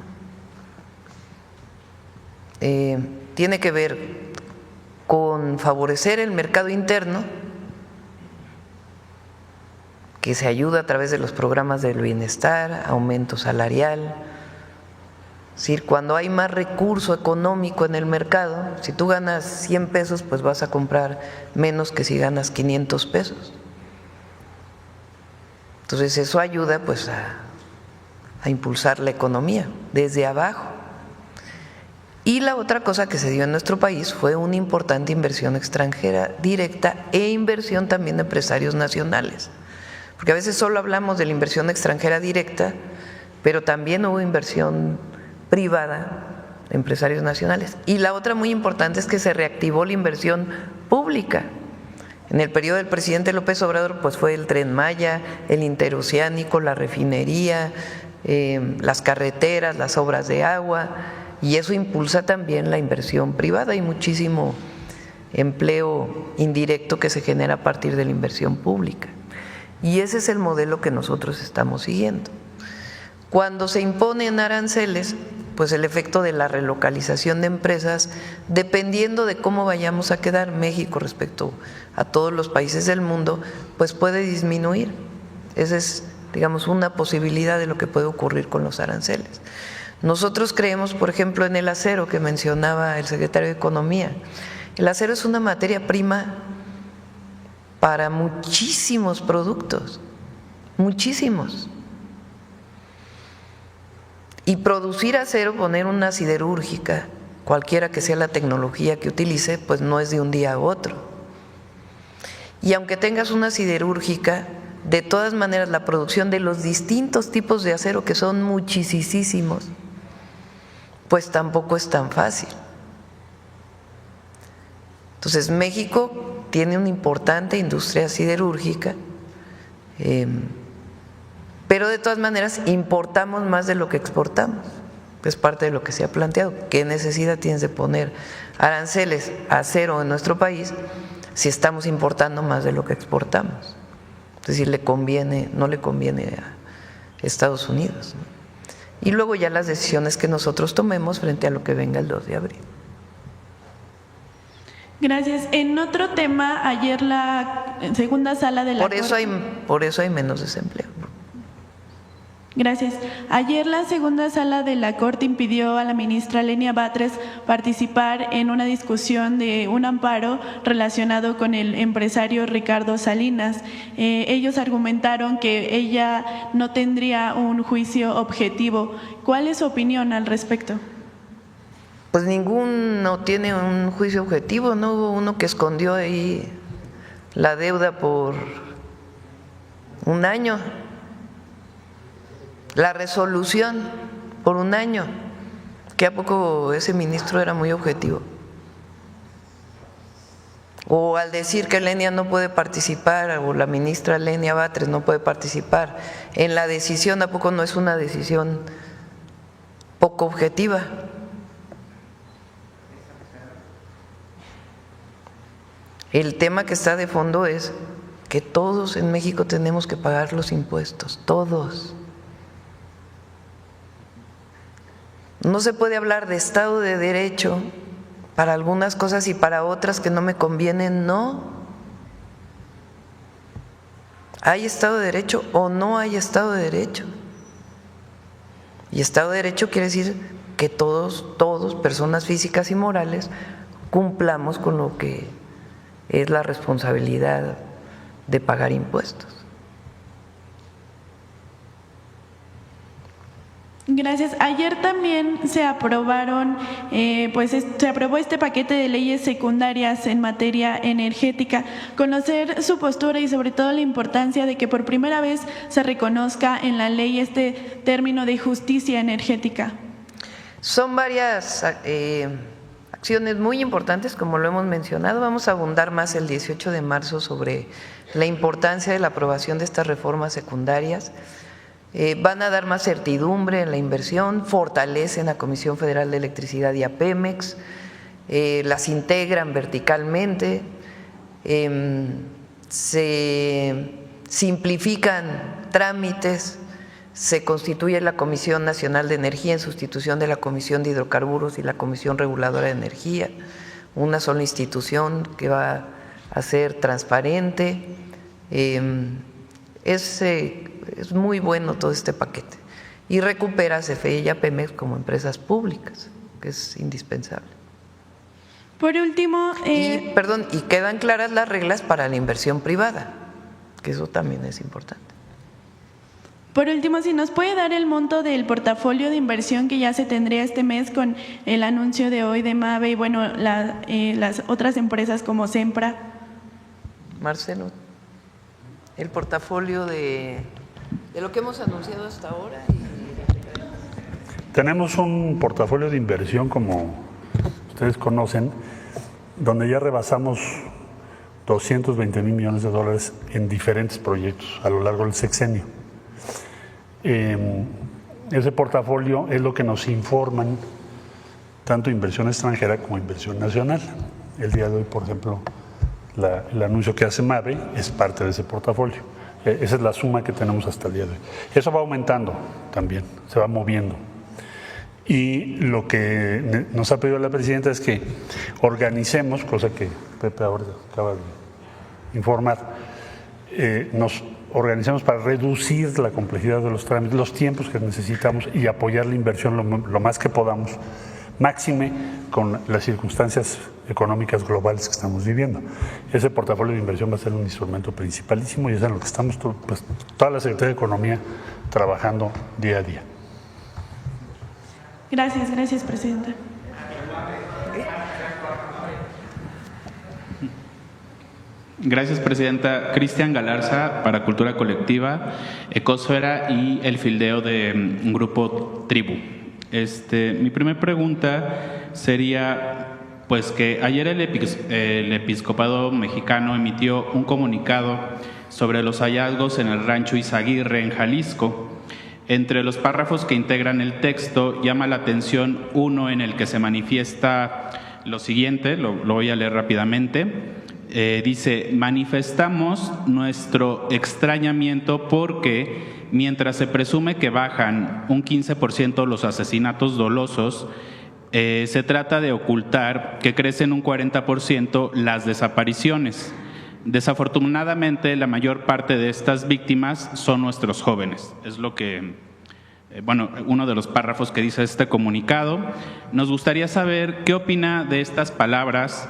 Tiene que ver con favorecer el mercado interno, que se ayuda a través de los programas del bienestar, aumento salarial. Es decir, cuando hay más recurso económico en el mercado, si tú ganas 100 pesos, pues vas a comprar menos que si ganas 500 pesos. Entonces eso ayuda pues a impulsar la economía desde abajo. Y la otra cosa que se dio en nuestro país fue una importante inversión extranjera directa e inversión también de empresarios nacionales. Porque a veces solo hablamos de la inversión extranjera directa, pero también hubo inversión privada de empresarios nacionales. Y la otra muy importante es que se reactivó la inversión pública. En el periodo del presidente López Obrador, pues fue el Tren Maya, el interoceánico, la refinería, las carreteras, las obras de agua, y eso impulsa también la inversión privada y muchísimo empleo indirecto que se genera a partir de la inversión pública. Y ese es el modelo que nosotros estamos siguiendo. Cuando se imponen aranceles, pues el efecto de la relocalización de empresas, dependiendo de cómo vayamos a quedar México respecto a todos los países del mundo, pues puede disminuir. Esa es, digamos, una posibilidad de lo que puede ocurrir con los aranceles. Nosotros creemos, por ejemplo, en el acero que mencionaba el secretario de Economía. El acero es una materia prima para muchísimos productos, muchísimos. Y producir acero, poner una siderúrgica, cualquiera que sea la tecnología que utilice, pues no es de un día a otro. Y aunque tengas una siderúrgica, de todas maneras la producción de los distintos tipos de acero, que son muchísimos, pues tampoco es tan fácil. Entonces México tiene una importante industria siderúrgica, pero de todas maneras importamos más de lo que exportamos. Es parte de lo que se ha planteado. ¿Qué necesidad tienes de poner aranceles a cero en nuestro país si estamos importando más de lo que exportamos? Es decir, no le conviene a Estados Unidos, ¿no? Y luego ya las decisiones que nosotros tomemos frente a lo que venga el 2 de abril. Gracias. En otro tema, ayer la segunda sala de la Por eso hay menos desempleo. Gracias. Ayer la segunda sala de la Corte impidió a la ministra Lenia Batres participar en una discusión de un amparo relacionado con el empresario Ricardo Salinas. Ellos argumentaron que ella no tendría un juicio objetivo. ¿Cuál es su opinión al respecto? Pues ninguno tiene un juicio objetivo, no hubo uno que escondió ahí la deuda por un año, la resolución por un año, que a poco ese ministro era muy objetivo. O al decir que Lenia no puede participar, o la ministra Lenia Batres no puede participar en la decisión, ¿a poco no es una decisión poco objetiva? El tema que está de fondo es que todos en México tenemos que pagar los impuestos, todos. No se puede hablar de Estado de Derecho para algunas cosas y para otras que no me convienen, no. ¿Hay Estado de Derecho o no hay Estado de Derecho? Y Estado de Derecho quiere decir que todos, personas físicas y morales, cumplamos con lo que es la responsabilidad de pagar impuestos. Gracias. Ayer también se aprobaron, se aprobó este paquete de leyes secundarias en materia energética. Conocer su postura y sobre todo la importancia de que por primera vez se reconozca en la ley este término de justicia energética. Son varias acciones muy importantes, como lo hemos mencionado. Vamos a abundar más el 18 de marzo sobre la importancia de la aprobación de estas reformas secundarias. Van a dar más certidumbre en la inversión, fortalecen a Comisión Federal de Electricidad y a Pemex, las integran verticalmente, se simplifican trámites, se constituye la Comisión Nacional de Energía en sustitución de la Comisión de Hidrocarburos y la Comisión Reguladora de Energía, una sola institución que va a ser transparente. Es muy bueno todo este paquete y recupera a CFE y a Pemex como empresas públicas, que es indispensable. Por último… y quedan claras las reglas para la inversión privada, que eso también es importante. Por último, si nos puede dar el monto del portafolio de inversión que ya se tendría este mes con el anuncio de hoy de MAVE y bueno, las otras empresas como Sempra. Marcelo, el portafolio de lo que hemos anunciado hasta ahora. Tenemos un portafolio de inversión, como ustedes conocen, donde ya rebasamos 220 mil millones de dólares en diferentes proyectos a lo largo del sexenio. Ese portafolio es lo que nos informan tanto inversión extranjera como inversión nacional. El día de hoy, por ejemplo, el anuncio que hace MAVE es parte de ese portafolio. Esa es la suma que tenemos hasta el día de hoy. Eso va aumentando también, se va moviendo. Y lo que nos ha pedido la presidenta es que organicemos, cosa que Pepe ahora acaba de informar, nos organicemos para reducir la complejidad de los trámites, los tiempos que necesitamos y apoyar la inversión lo más que podamos, máxime con las circunstancias económicas globales que estamos viviendo. Ese portafolio de inversión va a ser un instrumento principalísimo y es en lo que estamos toda la Secretaría de Economía trabajando día a día. Gracias, presidenta. Gracias, presidenta. Cristian Galarza, para Cultura Colectiva, Ecosfera y el fildeo de Grupo Tribu. Mi primera pregunta sería, pues que ayer el Episcopado Mexicano emitió un comunicado sobre los hallazgos en el rancho Izaguirre, en Jalisco. Entre los párrafos que integran el texto llama la atención uno en el que se manifiesta lo siguiente, lo voy a leer rápidamente. Dice: manifestamos nuestro extrañamiento porque mientras se presume que bajan un 15% los asesinatos dolosos, se trata de ocultar que crecen un 40% las desapariciones. Desafortunadamente, la mayor parte de estas víctimas son nuestros jóvenes. Es lo que, uno de los párrafos que dice este comunicado. Nos gustaría saber qué opina de estas palabras,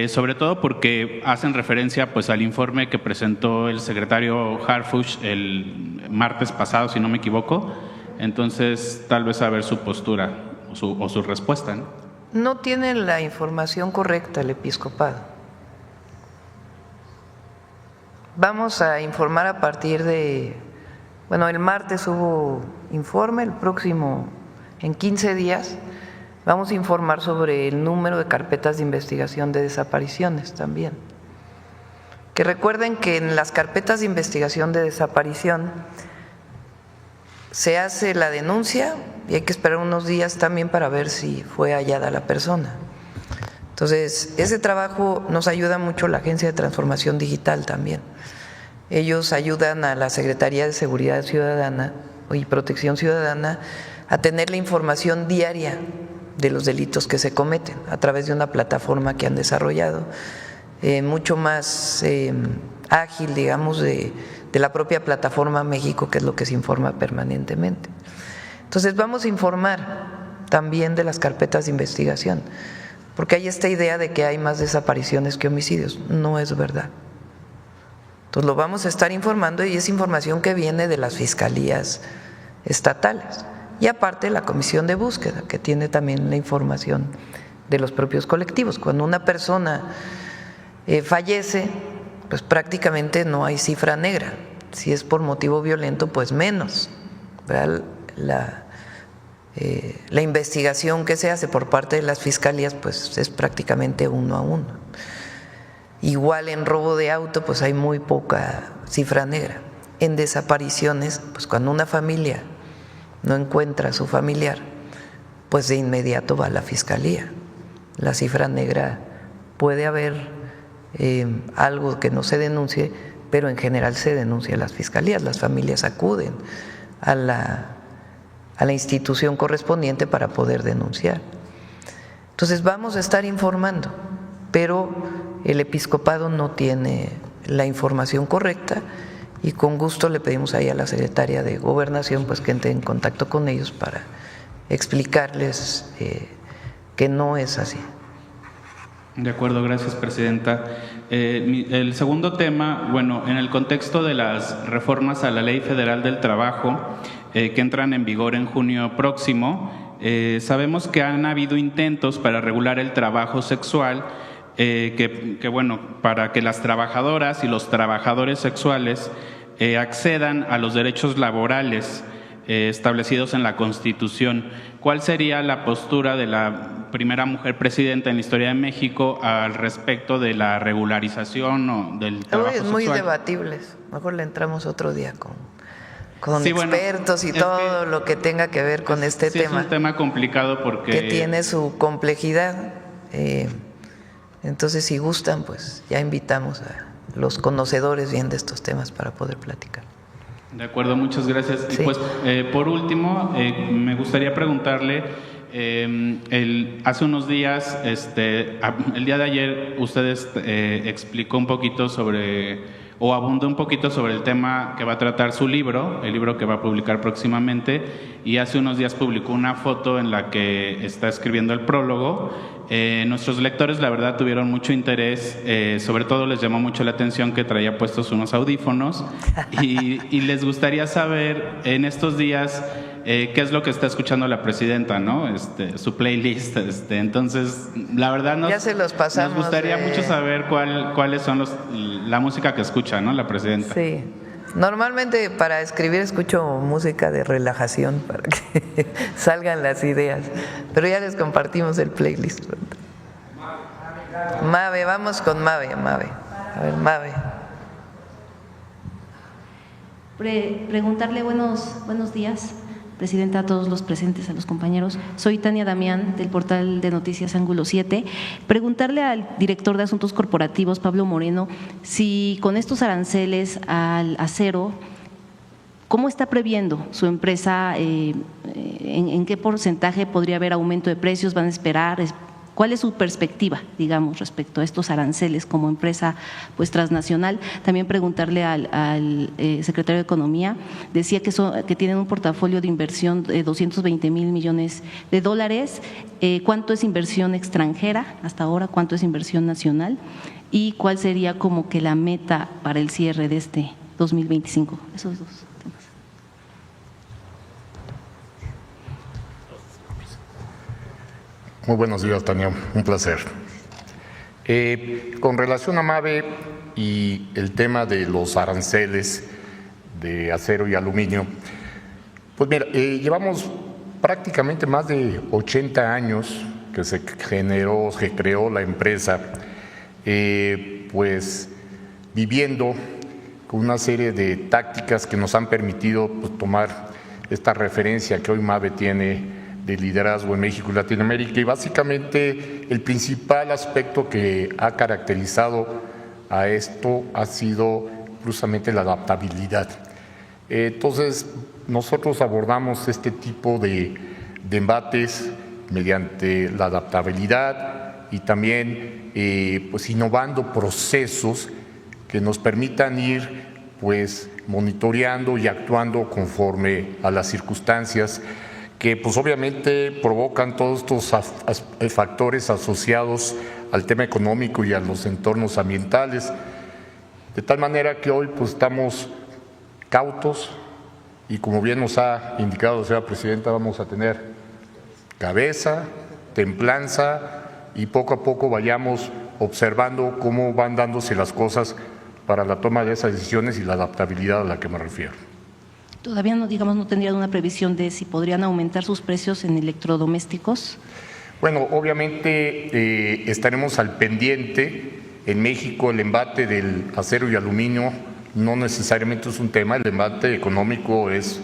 sobre todo porque hacen referencia pues al informe que presentó el secretario Harfuch el martes pasado, si no me equivoco. Entonces, tal vez saber su postura o su respuesta, ¿no? No tiene la información correcta el episcopado. Vamos a informar a partir de, el martes hubo informe, el próximo, en 15 días, vamos a informar sobre el número de carpetas de investigación de desapariciones también. Que recuerden que en las carpetas de investigación de desaparición se hace la denuncia y hay que esperar unos días también para ver si fue hallada la persona. Entonces, ese trabajo nos ayuda mucho la Agencia de Transformación Digital también. Ellos ayudan a la Secretaría de Seguridad Ciudadana y Protección Ciudadana a tener la información diaria de los delitos que se cometen a través de una plataforma que han desarrollado, mucho más ágil, digamos, de la propia plataforma México, que es lo que se informa permanentemente. Entonces, vamos a informar también de las carpetas de investigación, porque hay esta idea de que hay más desapariciones que homicidios. No es verdad. Entonces lo vamos a estar informando y es información que viene de las fiscalías estatales. y aparte la comisión de búsqueda, que tiene también la información de los propios colectivos. Cuando una persona fallece, pues prácticamente no hay cifra negra. Si es por motivo violento, pues menos, ¿verdad? La investigación que se hace por parte de las fiscalías pues es prácticamente 1 a 1. Igual en robo de auto pues hay muy poca cifra negra. En desapariciones, pues cuando una familia no encuentra a su familiar, pues de inmediato va a la fiscalía. La cifra negra puede haber algo que no se denuncie, pero en general se denuncia a las fiscalías. Las familias acuden a la institución correspondiente para poder denunciar. Entonces vamos a estar informando, pero el episcopado no tiene la información correcta y con gusto le pedimos ahí a la secretaria de Gobernación pues que entre en contacto con ellos para explicarles que no es así. De acuerdo, gracias, presidenta. El segundo tema, bueno, en el contexto de las reformas a la Ley Federal del Trabajo, que entran en vigor en junio próximo, sabemos que han habido intentos para regular el trabajo sexual, bueno, para que las trabajadoras y los trabajadores sexuales accedan a los derechos laborales establecidos en la Constitución. ¿Cuál sería la postura de la primera mujer presidenta en la historia de México al respecto de la regularización o del trabajo sexual? Es muy debatible, mejor le entramos otro día con sí, expertos y todo lo que tenga que ver con este tema. Es un tema complicado porque… que tiene su complejidad. Entonces, si gustan, pues ya invitamos a los conocedores bien de estos temas para poder platicar. De acuerdo, muchas gracias. Sí. Y pues, por último, me gustaría preguntarle, hace unos días, el día de ayer, ustedes explicó un poquito o abundó un poquito sobre el tema que va a tratar su libro, el libro que va a publicar próximamente, y hace unos días publicó una foto en la que está escribiendo el prólogo. Nuestros lectores, la verdad, tuvieron mucho interés, sobre todo les llamó mucho la atención que traía puestos unos audífonos y les gustaría saber en estos días qué es lo que está escuchando la presidenta, ¿no? Su playlist. Entonces, la verdad ya se los pasamos, nos gustaría mucho saber cuáles son la música que escucha, ¿no? La presidenta. Sí. Normalmente para escribir escucho música de relajación para que salgan las ideas, pero ya les compartimos el playlist. Mave, vamos con Mave. A ver, Mave. Preguntarle buenos días, presidenta, a todos los presentes, a los compañeros. Soy Tania Damián, del portal de noticias Ángulo 7. Preguntarle al director de Asuntos Corporativos, Pablo Moreno, si con estos aranceles al acero, ¿cómo está previendo su empresa? ¿En qué porcentaje podría haber aumento de precios? ¿Van a esperar? ¿Cuál es su perspectiva, digamos, respecto a estos aranceles como empresa pues transnacional? También preguntarle al secretario de Economía, decía que tienen un portafolio de inversión de 220,000 millones de dólares. ¿Cuánto es inversión extranjera hasta ahora? ¿Cuánto es inversión nacional? ¿Y cuál sería como que la meta para el cierre de este 2025? Esos dos temas. Muy buenos días, Tania, un placer. Con relación a Mave y el tema de los aranceles de acero y aluminio, pues mira, llevamos prácticamente más de 80 años que se creó la empresa, pues viviendo con una serie de tácticas que nos han permitido pues, tomar esta referencia que hoy Mave tiene de liderazgo en México y Latinoamérica, y básicamente el principal aspecto que ha caracterizado a esto ha sido justamente la adaptabilidad. Entonces, nosotros abordamos este tipo de embates mediante la adaptabilidad y también pues innovando procesos que nos permitan ir pues monitoreando y actuando conforme a las circunstancias que pues obviamente provocan todos estos factores asociados al tema económico y a los entornos ambientales, de tal manera que hoy pues estamos cautos, y como bien nos ha indicado la señora presidenta, vamos a tener cabeza, templanza y poco a poco vayamos observando cómo van dándose las cosas para la toma de esas decisiones y la adaptabilidad a la que me refiero. Todavía no, digamos, no tendrían una previsión de si podrían aumentar sus precios en electrodomésticos. Bueno, obviamente estaremos al pendiente. En México el embate del acero y aluminio no necesariamente es un tema, el embate económico es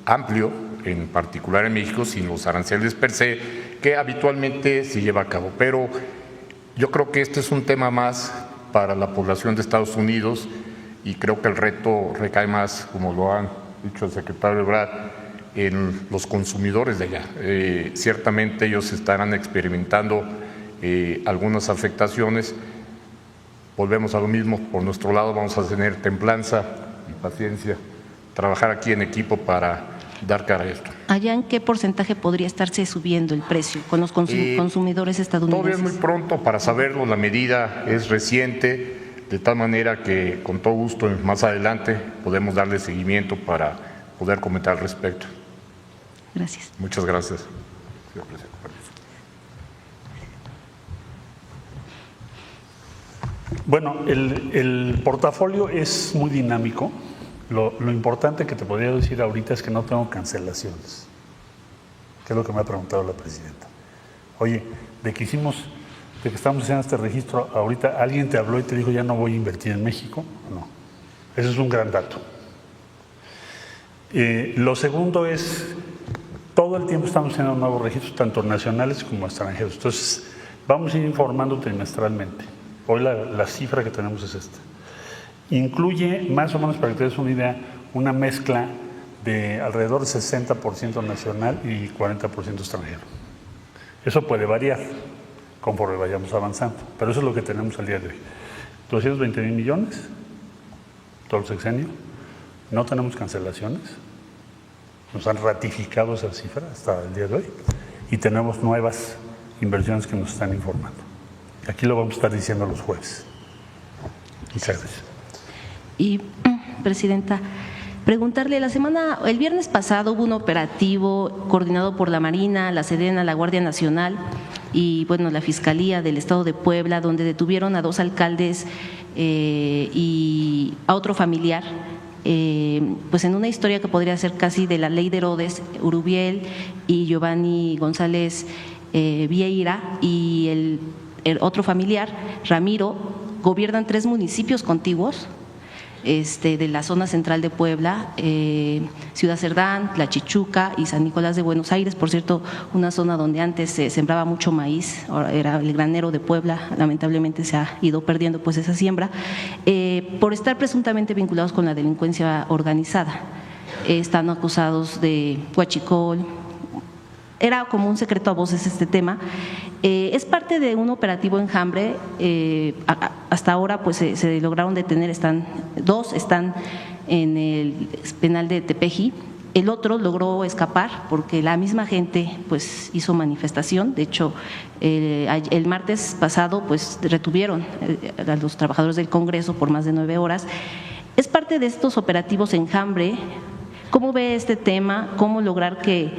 amplio, en particular en México, sin los aranceles per se, que habitualmente se lleva a cabo. Pero yo creo que este es un tema más para la población de Estados Unidos y creo que el reto recae más, como lo han dicho el secretario Ebrard, en los consumidores de allá. Ciertamente ellos estarán experimentando algunas afectaciones. Volvemos a lo mismo, por nuestro lado vamos a tener templanza y paciencia, trabajar aquí en equipo para dar cara a esto. ¿Allá en qué porcentaje podría estarse subiendo el precio con los consumidores estadounidenses? Todavía es muy pronto para saberlo, la medida es reciente, de tal manera que con todo gusto más adelante podemos darle seguimiento para poder comentar al respecto. Gracias. Muchas gracias. Bueno, el portafolio es muy dinámico. Lo importante que te podría decir ahorita es que no tengo cancelaciones, que es lo que me ha preguntado la presidenta. Oye, de que estamos haciendo este registro, ahorita alguien te habló y te dijo ya no voy a invertir en México. No, ese es un gran dato. Lo segundo es, todo el tiempo estamos haciendo nuevos registros, tanto nacionales como extranjeros. Entonces, vamos a ir informando trimestralmente. Hoy la cifra que tenemos es esta. Incluye, más o menos para que te des una idea, una mezcla de alrededor de 60% nacional y 40% extranjero. Eso puede variar conforme vayamos avanzando, pero eso es lo que tenemos al día de hoy. 220,000 millones, todo el sexenio, no tenemos cancelaciones, nos han ratificado esa cifra hasta el día de hoy y tenemos nuevas inversiones que nos están informando. Aquí lo vamos a estar diciendo los jueves. Muchas gracias. Y, presidenta, preguntarle, el viernes pasado hubo un operativo coordinado por la Marina, la Sedena, la Guardia Nacional y, bueno, la Fiscalía del Estado de Puebla, donde detuvieron a 2 alcaldes y a otro familiar, pues en una historia que podría ser casi de la ley de Herodes, Urubiel y Giovanni González Vieira y el otro familiar, Ramiro, gobiernan 3 municipios contiguos de la zona central de Puebla, Ciudad Cerdán, La Chichuca y San Nicolás de Buenos Aires. Por cierto, una zona donde antes se sembraba mucho maíz, ahora era el granero de Puebla, lamentablemente se ha ido perdiendo pues esa siembra, por estar presuntamente vinculados con la delincuencia organizada. Están acusados de huachicol. Era como un secreto a voces este tema. Es parte de un operativo Enjambre. Hasta ahora pues se lograron detener, 2 están en el penal de Tepeji. El otro logró escapar porque la misma gente pues hizo manifestación. De hecho, el martes pasado pues retuvieron a los trabajadores del Congreso por más de 9 horas. Es parte de estos operativos Enjambre. ¿Cómo ve este tema? ¿Cómo lograr que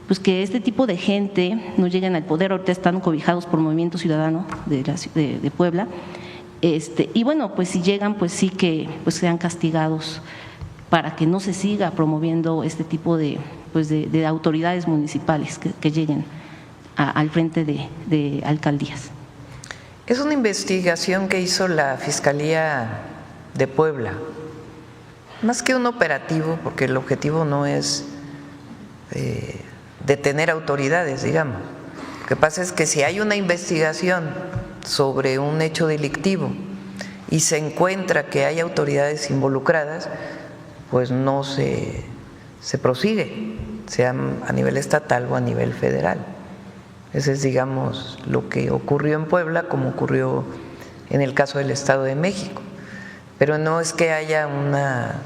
este tipo de gente no lleguen al poder? Ahorita están cobijados por Movimiento Ciudadano de Puebla, y bueno, pues si llegan, pues sí que pues sean castigados para que no se siga promoviendo este tipo de autoridades municipales que lleguen al frente de alcaldías. Es una investigación que hizo la Fiscalía de Puebla, más que un operativo, porque el objetivo no es detener autoridades, digamos. Lo que pasa es que si hay una investigación sobre un hecho delictivo y se encuentra que hay autoridades involucradas, pues no se prosigue, sea a nivel estatal o a nivel federal. Ese es, digamos, lo que ocurrió en Puebla, como ocurrió en el caso del Estado de México. Pero no es que haya una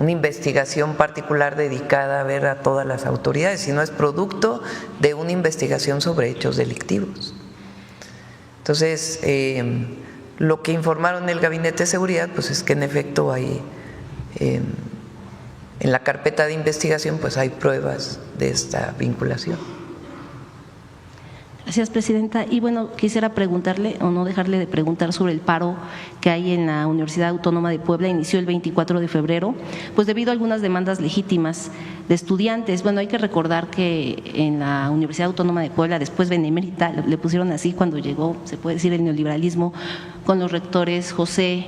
investigación particular dedicada a ver a todas las autoridades, sino es producto de una investigación sobre hechos delictivos. Entonces, lo que informaron el Gabinete de Seguridad, pues es que en efecto hay en la carpeta de investigación pues hay pruebas de esta vinculación. Gracias, presidenta. Y bueno, quisiera preguntarle, o no dejarle de preguntar, sobre el paro que hay en la Universidad Autónoma de Puebla. Inició el 24 de febrero, pues debido a algunas demandas legítimas de estudiantes. Bueno, hay que recordar que en la Universidad Autónoma de Puebla, después Benemérita, le pusieron así cuando llegó, se puede decir, el neoliberalismo, con los rectores José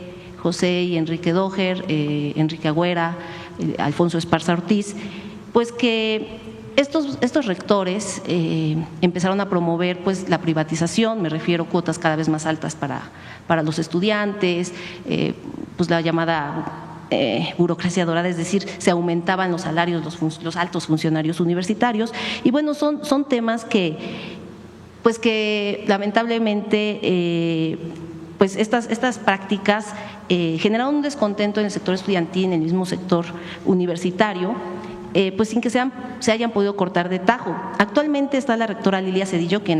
y Enrique Doher, Enrique Agüera, Alfonso Esparza Ortiz, pues que estos rectores empezaron a promover pues la privatización, me refiero a cuotas cada vez más altas para los estudiantes, pues la llamada burocracia dorada, es decir, se aumentaban los salarios los altos funcionarios universitarios. Y bueno, son temas que lamentablemente pues estas prácticas generaron un descontento en el sector estudiantil, en el mismo sector universitario, pues sin que se hayan podido cortar de tajo. Actualmente está la rectora Lilia Cedillo, que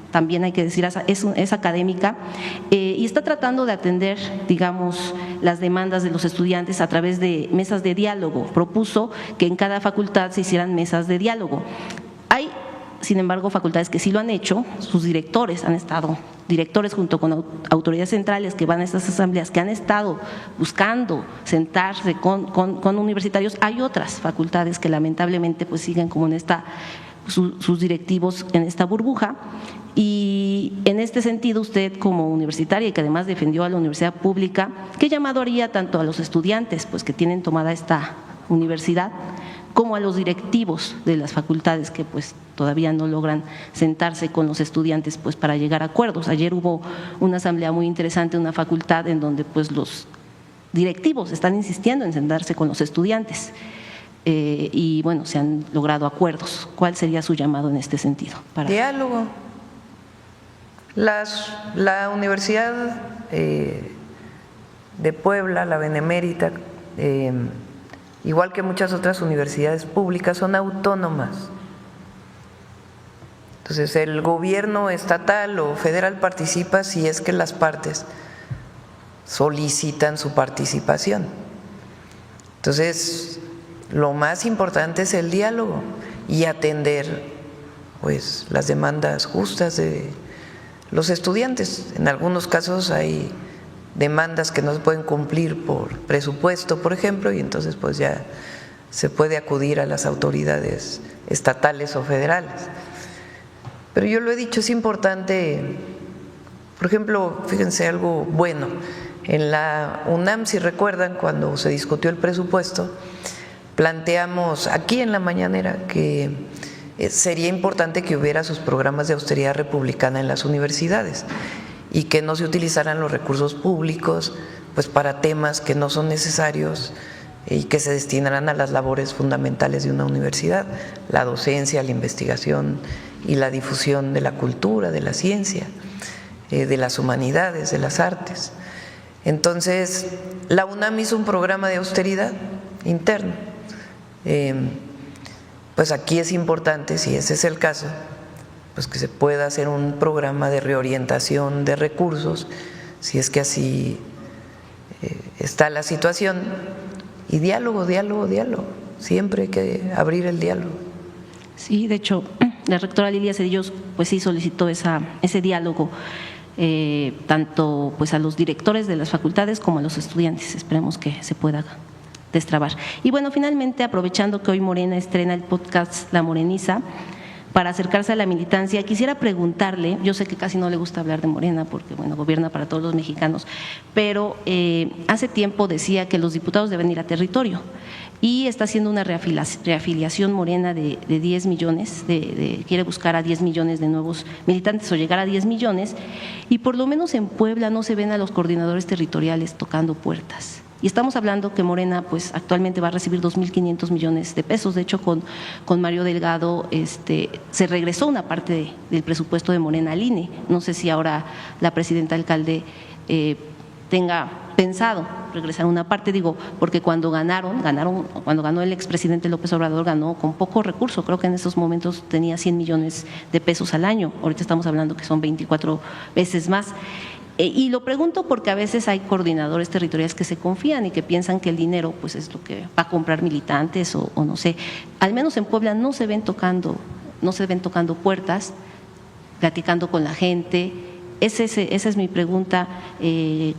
también hay que decir es académica, y está tratando de atender, digamos, las demandas de los estudiantes a través de mesas de diálogo. Propuso que en cada facultad se hicieran mesas de diálogo. Hay, sin embargo, facultades que sí lo han hecho, sus directores han estado, directores junto con autoridades centrales que van a estas asambleas, que han estado buscando sentarse con universitarios. Hay otras facultades que lamentablemente pues siguen como en sus directivos en esta burbuja. Y en este sentido, usted como universitaria y que además defendió a la universidad pública, ¿qué llamado haría tanto a los estudiantes pues que tienen tomada esta universidad, como a los directivos de las facultades que pues todavía no logran sentarse con los estudiantes pues para llegar a acuerdos? Ayer hubo una asamblea muy interesante en una facultad en donde pues los directivos están insistiendo en sentarse con los estudiantes y bueno, se han logrado acuerdos. ¿Cuál sería su llamado en este sentido? Diálogo. La Universidad de Puebla, la Benemérita, igual que muchas otras universidades públicas, son autónomas. Entonces, el gobierno estatal o federal participa si es que las partes solicitan su participación. Entonces, lo más importante es el diálogo y atender pues las demandas justas de los estudiantes. En algunos casos hay demandas que no se pueden cumplir por presupuesto, por ejemplo, y entonces pues ya se puede acudir a las autoridades estatales o federales. Pero yo lo he dicho, es importante, por ejemplo, fíjense algo bueno, en la UNAM, si recuerdan, cuando se discutió el presupuesto, planteamos aquí en la mañanera que sería importante que hubiera sus programas de austeridad republicana en las universidades y que no se utilizaran los recursos públicos pues para temas que no son necesarios y que se destinarán a las labores fundamentales de una universidad, la docencia, la investigación y la difusión de la cultura, de la ciencia, de las humanidades, de las artes. Entonces, la UNAM hizo un programa de austeridad interno. Pues aquí es importante, si ese es el caso, pues que se pueda hacer un programa de reorientación de recursos, si es que así está la situación, y diálogo, siempre hay que abrir el diálogo. Sí, de hecho, la rectora Lilia Cedillo pues sí solicitó ese diálogo, tanto pues a los directores de las facultades como a los estudiantes. Esperemos que se pueda destrabar. Y bueno, finalmente, aprovechando que hoy Morena estrena el podcast La Moreniza para acercarse a la militancia, quisiera preguntarle, yo sé que casi no le gusta hablar de Morena porque bueno, gobierna para todos los mexicanos, pero hace tiempo decía que los diputados deben ir a territorio y está haciendo una reafiliación Morena de 10 millones, quiere buscar a 10 millones de nuevos militantes o llegar a 10 millones, y por lo menos en Puebla no se ven a los coordinadores territoriales tocando puertas. Y estamos hablando que Morena pues actualmente va a recibir 2.500 millones de pesos. De hecho, con Mario Delgado se regresó una parte del presupuesto de Morena al INE. No sé si ahora la presidenta alcalde tenga pensado regresar una parte, digo, porque cuando ganó el expresidente López Obrador, ganó con poco recurso. Creo que en estos momentos tenía 100 millones de pesos al año. Ahorita estamos hablando que son 24 veces más. Y lo pregunto porque a veces hay coordinadores territoriales que se confían y que piensan que el dinero pues es lo que va a comprar militantes o no sé. Al menos en Puebla no se ven tocando puertas, platicando con la gente. Esa es mi pregunta.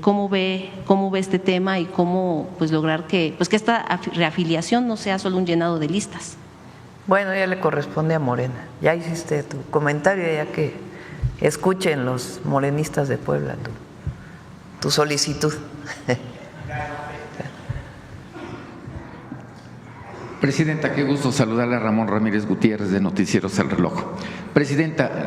¿Cómo ve este tema y cómo pues lograr que esta reafiliación no sea solo un llenado de listas? Bueno, ya le corresponde a Morena. Ya hiciste tu comentario, ya que escuchen los morenistas de Puebla tu solicitud. Presidenta, qué gusto saludarle a Ramón Ramírez Gutiérrez de Noticieros El Reloj. Presidenta,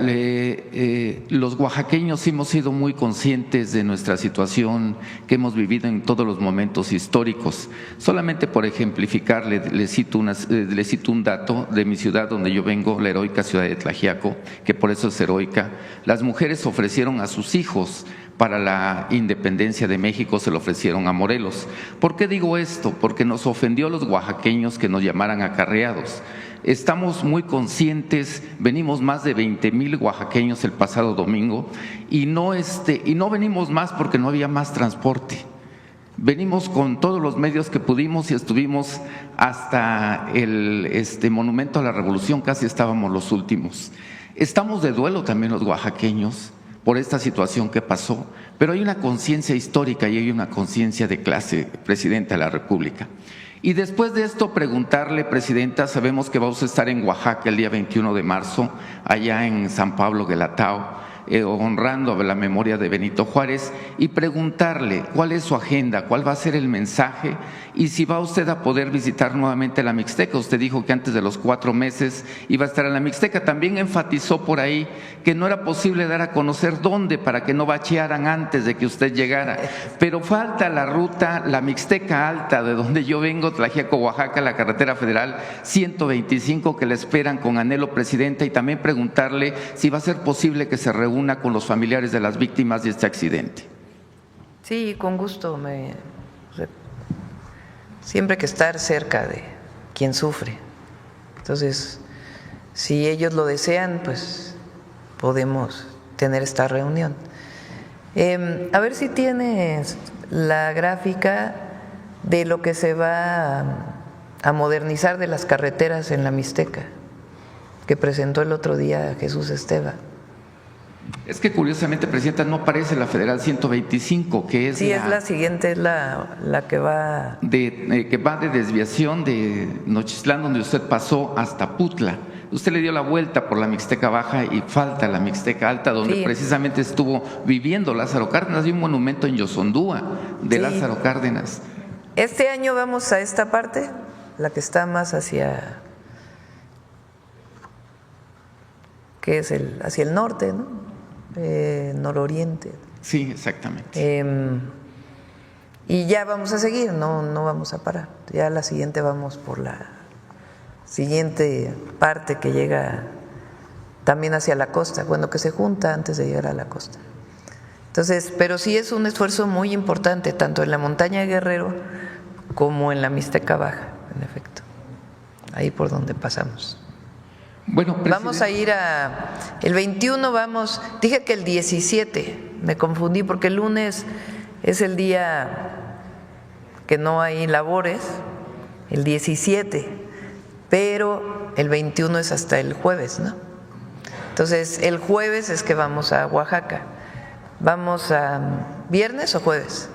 los oaxaqueños hemos sido muy conscientes de nuestra situación que hemos vivido en todos los momentos históricos. Solamente por ejemplificar, le cito un dato de mi ciudad donde yo vengo, la heroica ciudad de Tlaxiaco, que por eso es heroica. Las mujeres ofrecieron a sus hijos para la independencia de México, se lo ofrecieron a Morelos. ¿Por qué digo esto? Porque nos ofendió a los oaxaqueños que nos llamaran acarreados. Estamos muy conscientes, venimos más de 20,000 oaxaqueños el pasado domingo y no venimos más porque no había más transporte. Venimos con todos los medios que pudimos y estuvimos hasta el Monumento a la Revolución, casi estábamos los últimos. Estamos de duelo también los oaxaqueños por esta situación que pasó, pero hay una conciencia histórica y hay una conciencia de clase, Presidenta de la República. Y después de esto preguntarle, Presidenta, sabemos que vamos a estar en Oaxaca el día 21 de marzo, allá en San Pablo Guelatao, honrando la memoria de Benito Juárez, y preguntarle cuál es su agenda, cuál va a ser el mensaje y si va usted a poder visitar nuevamente la Mixteca. Usted dijo que antes de los 4 meses iba a estar en la Mixteca. También enfatizó por ahí que no era posible dar a conocer dónde para que no bachearan antes de que usted llegara. Pero falta la ruta, la Mixteca Alta, de donde yo vengo, Tlaxiaco, Oaxaca, la carretera federal 125, que le esperan con anhelo, Presidenta, y también preguntarle si va a ser posible que se reúna con los familiares de las víctimas de este accidente. Sí, con gusto. Siempre hay que estar cerca de quien sufre. Entonces, si ellos lo desean, pues podemos tener esta reunión. A ver si tienes la gráfica de lo que se va a modernizar de las carreteras en la Mixteca, que presentó el otro día Jesús Esteva. Es que curiosamente, Presidenta, no aparece la Federal 125, que es es la siguiente, es la que va… que va de desviación de Nochistlán, donde usted pasó, hasta Putla. Usted le dio la vuelta por la Mixteca Baja y falta la Mixteca Alta, donde precisamente estuvo viviendo Lázaro Cárdenas. Hay un monumento en Yosondúa de Lázaro Cárdenas. Este año vamos a esta parte, la que está más hacia… que es hacia el norte, ¿no? Nororiente. Sí, exactamente. Y ya vamos a seguir, no vamos a parar. Ya la siguiente vamos por la siguiente parte que llega también hacia la costa, bueno, que se junta antes de llegar a la costa. Entonces, pero sí es un esfuerzo muy importante, tanto en la montaña de Guerrero como en la Mixteca Baja, en efecto, ahí por donde pasamos. Bueno, vamos a ir el 21 vamos, dije que el 17, me confundí porque el lunes es el día que no hay labores, el 17, pero el 21 es hasta el jueves, ¿no? Entonces el jueves es que vamos a Oaxaca. ¿Vamos a viernes o jueves?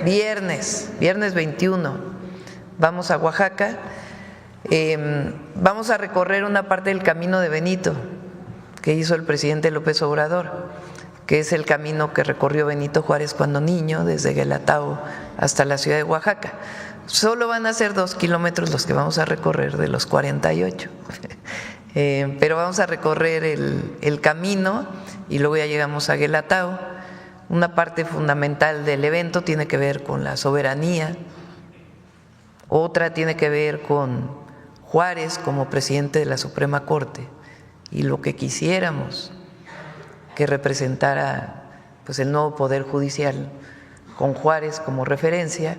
Viernes 21, vamos a Oaxaca. Vamos a recorrer una parte del camino de Benito que hizo el presidente López Obrador, que es el camino que recorrió Benito Juárez cuando niño, desde Guelatao hasta la ciudad de Oaxaca. Solo van a ser 2 kilómetros los que vamos a recorrer de los 48, pero vamos a recorrer el camino y luego ya llegamos a Guelatao. Una parte fundamental del evento tiene que ver con la soberanía, otra tiene que ver con Juárez como presidente de la Suprema Corte y lo que quisiéramos que representara pues el nuevo Poder Judicial con Juárez como referencia.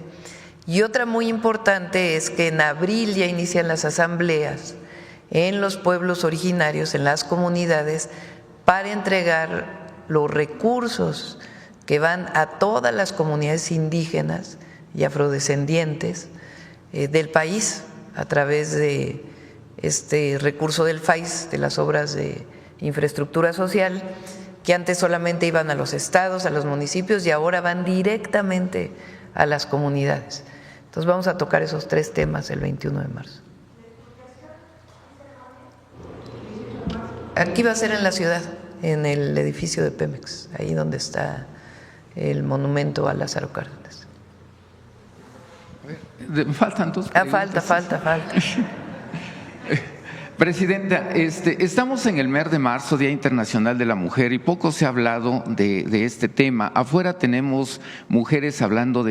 Y otra muy importante es que en abril ya inician las asambleas en los pueblos originarios, en las comunidades, para entregar los recursos que van a todas las comunidades indígenas y afrodescendientes del país a través de este recurso del FAIS, de las obras de infraestructura social, que antes solamente iban a los estados, a los municipios, y ahora van directamente a las comunidades. Entonces vamos a tocar esos 3 temas el 21 de marzo. Aquí va a ser en la ciudad, en el edificio de Pemex, ahí donde está el monumento a Lázaro Cárdenas. Faltan 2 preguntas. Falta. Presidenta, estamos en el mes de marzo, Día Internacional de la Mujer, y poco se ha hablado de este tema. Afuera tenemos mujeres hablando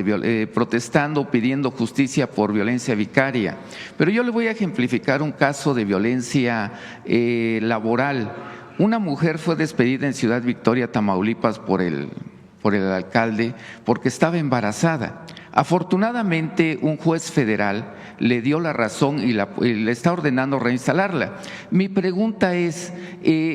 protestando, pidiendo justicia por violencia vicaria. Pero yo le voy a ejemplificar un caso de violencia laboral. Una mujer fue despedida en Ciudad Victoria, Tamaulipas, por el alcalde porque estaba embarazada. Afortunadamente, un juez federal le dio la razón y le está ordenando reinstalarla. Mi pregunta es,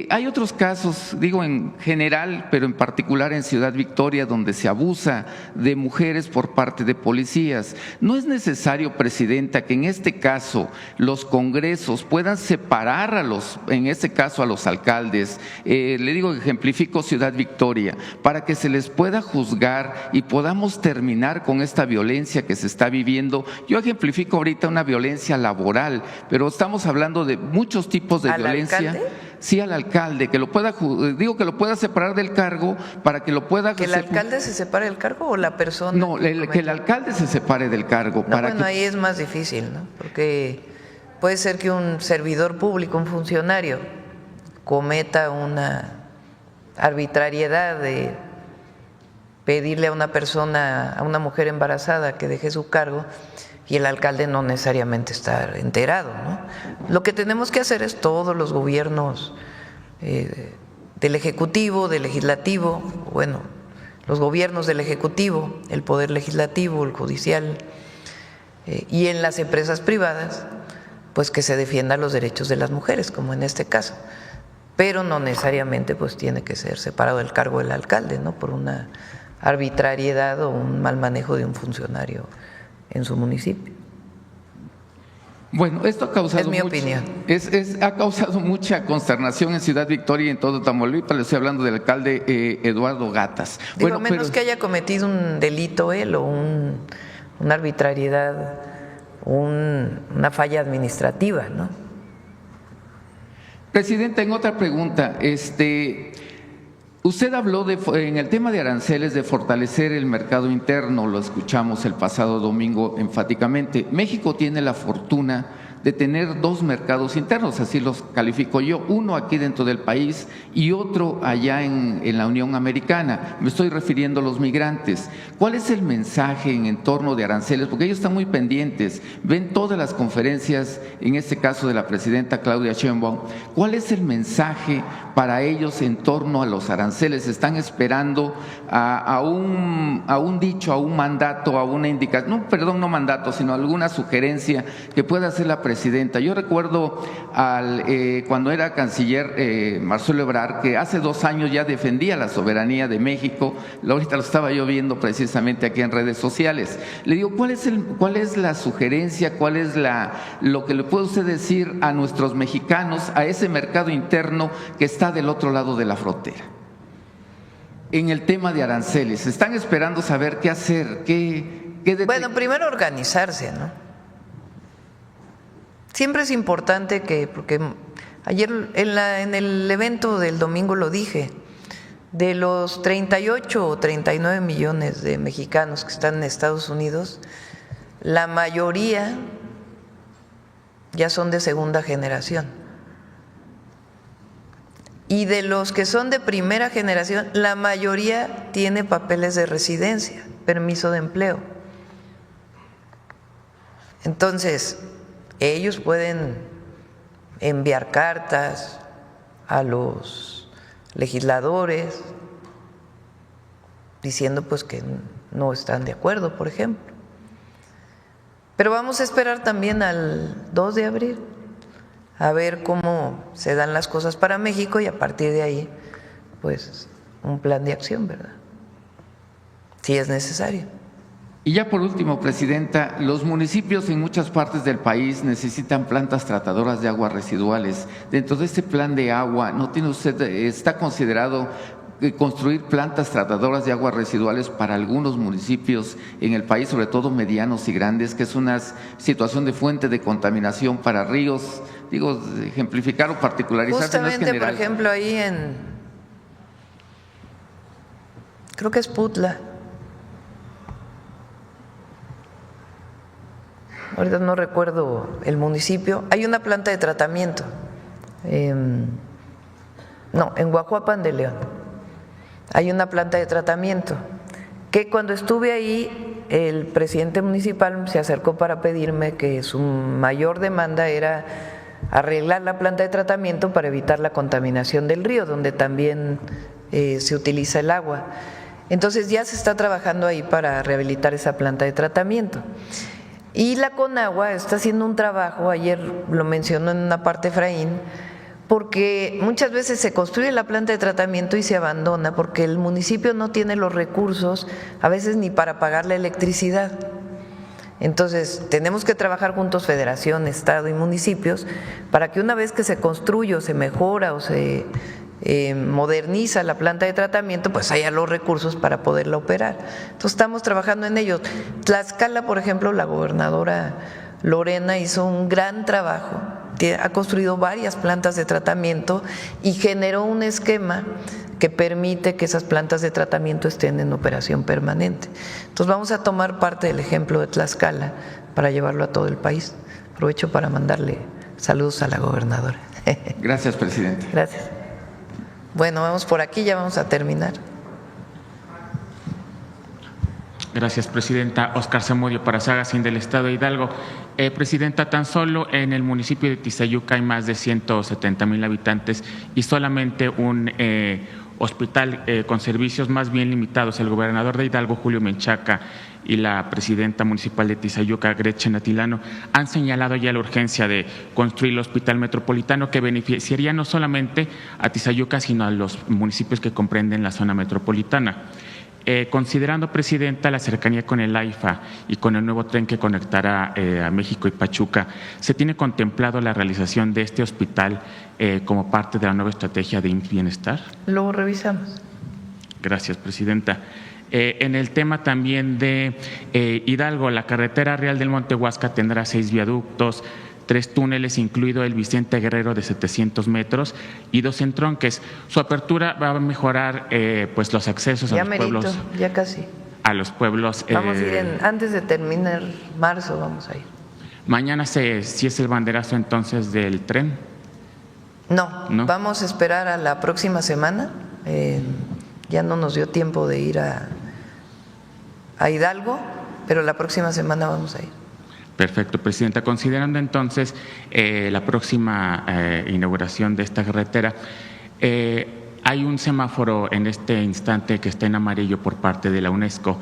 hay otros casos, digo en general, pero en particular en Ciudad Victoria, donde se abusa de mujeres por parte de policías. ¿No es necesario, Presidenta, que en este caso los congresos puedan separar en este caso a los alcaldes? Le digo, ejemplifico Ciudad Victoria, para que se les pueda juzgar y podamos terminar con esta violencia que se está viviendo. Yo ejemplifico ahorita una violencia laboral, pero estamos hablando de muchos tipos de violencia. ¿Alcalde? Sí, al alcalde, que lo pueda, que lo pueda separar del cargo para que lo pueda… ¿Que el alcalde se separe del cargo o la persona? No, que el alcalde se separe del cargo. Ahí es más difícil, ¿no? Porque puede ser que un servidor público, un funcionario, cometa una arbitrariedad de pedirle a una persona, a una mujer embarazada que deje su cargo, y el alcalde no necesariamente está enterado, ¿no? Lo que tenemos que hacer es todos los gobiernos del Ejecutivo, del Legislativo, bueno, los gobiernos del Ejecutivo, el Poder Legislativo, el Judicial, y en las empresas privadas, pues que se defiendan los derechos de las mujeres, como en este caso, pero no necesariamente pues tiene que ser separado del cargo del alcalde, ¿no? Por una arbitrariedad o un mal manejo de un funcionario en su municipio. Bueno, esto ha causado… Es mi opinión. Ha causado mucha consternación en Ciudad Victoria y en todo Tamaulipas. Le estoy hablando del alcalde Eduardo Gatas. Digo, bueno, menos que haya cometido un delito él o una arbitrariedad, una falla administrativa, ¿no? Presidenta, en otra pregunta, usted habló en el tema de aranceles de fortalecer el mercado interno, lo escuchamos el pasado domingo enfáticamente. México tiene la fortuna de tener 2 mercados internos, así los califico yo, uno aquí dentro del país y otro allá en la Unión Americana. Me estoy refiriendo a los migrantes. ¿Cuál es el mensaje en torno de aranceles? Porque ellos están muy pendientes, ven todas las conferencias, en este caso de la presidenta Claudia Sheinbaum. ¿Cuál es el mensaje para ellos en torno a los aranceles? ¿Están esperando a un dicho, a un mandato, a una indicación? No mandato, sino alguna sugerencia que pueda hacer la presidenta. Yo recuerdo cuando era canciller Marcelo Ebrard, que hace 2 años ya defendía la soberanía de México. Ahorita lo estaba yo viendo precisamente aquí en redes sociales. Le digo, ¿cuál es la sugerencia, cuál es lo que le puede usted decir a nuestros mexicanos, a ese mercado interno que está del otro lado de la frontera? En el tema de aranceles, están esperando saber qué hacer, Bueno, primero organizarse, ¿no? Siempre es importante porque ayer en el evento del domingo lo dije, de los 38 o 39 millones de mexicanos que están en Estados Unidos, la mayoría ya son de segunda generación. Y de los que son de primera generación, la mayoría tiene papeles de residencia, permiso de empleo. Entonces, ellos pueden enviar cartas a los legisladores diciendo pues que no están de acuerdo, por ejemplo. Pero vamos a esperar también al 2 de abril a ver cómo se dan las cosas para México y a partir de ahí pues un plan de acción, ¿verdad? si es necesario. Y ya por último, Presidenta, los municipios en muchas partes del país necesitan plantas tratadoras de aguas residuales. Dentro de este plan de agua, ¿no tiene usted, está considerado construir plantas tratadoras de aguas residuales para algunos municipios en el país, sobre todo medianos y grandes, que es una situación de fuente de contaminación para ríos? Digo, ejemplificar o particularizar. Justamente, no es general. por ejemplo, ahí creo que es Putla. Ahorita no recuerdo el municipio. Hay una planta de tratamiento. En Guajuapan de León. Hay una planta de tratamiento que cuando estuve ahí, el presidente municipal se acercó para pedirme que su mayor demanda era arreglar la planta de tratamiento para evitar la contaminación del río, donde también se utiliza el agua. Entonces ya se está trabajando ahí para rehabilitar esa planta de tratamiento. Y la Conagua está haciendo un trabajo, ayer lo mencionó en una parte Efraín, porque muchas veces se construye la planta de tratamiento y se abandona porque el municipio no tiene los recursos, a veces ni para pagar la electricidad. Entonces, tenemos que trabajar juntos, Federación, Estado y municipios, para que una vez que se construye o se mejora o se moderniza la planta de tratamiento, pues haya los recursos para poderla operar. Entonces, estamos trabajando en ello. Tlaxcala, por ejemplo, la gobernadora Lorena hizo un gran trabajo, ha construido varias plantas de tratamiento y generó un esquema que permite que esas plantas de tratamiento estén en operación permanente. Entonces vamos a tomar parte del ejemplo de Tlaxcala para llevarlo a todo el país. Aprovecho para mandarle saludos a la gobernadora. Gracias, presidente. Gracias. Bueno, vamos por aquí, ya vamos a terminar. Gracias, presidenta. Oscar Zamudio para Sagacín del Estado de Hidalgo. Presidenta, tan solo en el municipio de Tizayuca hay más de 170,000 habitantes y solamente un hospital con servicios más bien limitados. El gobernador de Hidalgo, Julio Menchaca, y la presidenta municipal de Tizayuca, Gretchen Atilano, han señalado ya la urgencia de construir el hospital metropolitano que beneficiaría no solamente a Tizayuca, sino a los municipios que comprenden la zona metropolitana. Considerando, presidenta, la cercanía con el AIFA y con el nuevo tren que conectará a México y Pachuca, ¿se tiene contemplado la realización de este hospital como parte de la nueva estrategia de IMSS Bienestar? Lo revisamos. Gracias, presidenta. En el tema también de Hidalgo, la carretera Real del Monte Huasca tendrá 6 viaductos, 3 túneles, incluido el Vicente Guerrero de 700 metros y 2 entronques. Su apertura va a mejorar pues los accesos ya a los merito, pueblos. Ya casi. A los pueblos. Vamos a ir antes de terminar marzo, vamos a ir. Mañana sí es el banderazo entonces del tren. No, vamos a esperar a la próxima semana. Ya no nos dio tiempo de ir a Hidalgo, pero la próxima semana vamos a ir. Perfecto, presidenta. Considerando entonces la próxima inauguración de esta carretera, hay un semáforo en este instante que está en amarillo por parte de la UNESCO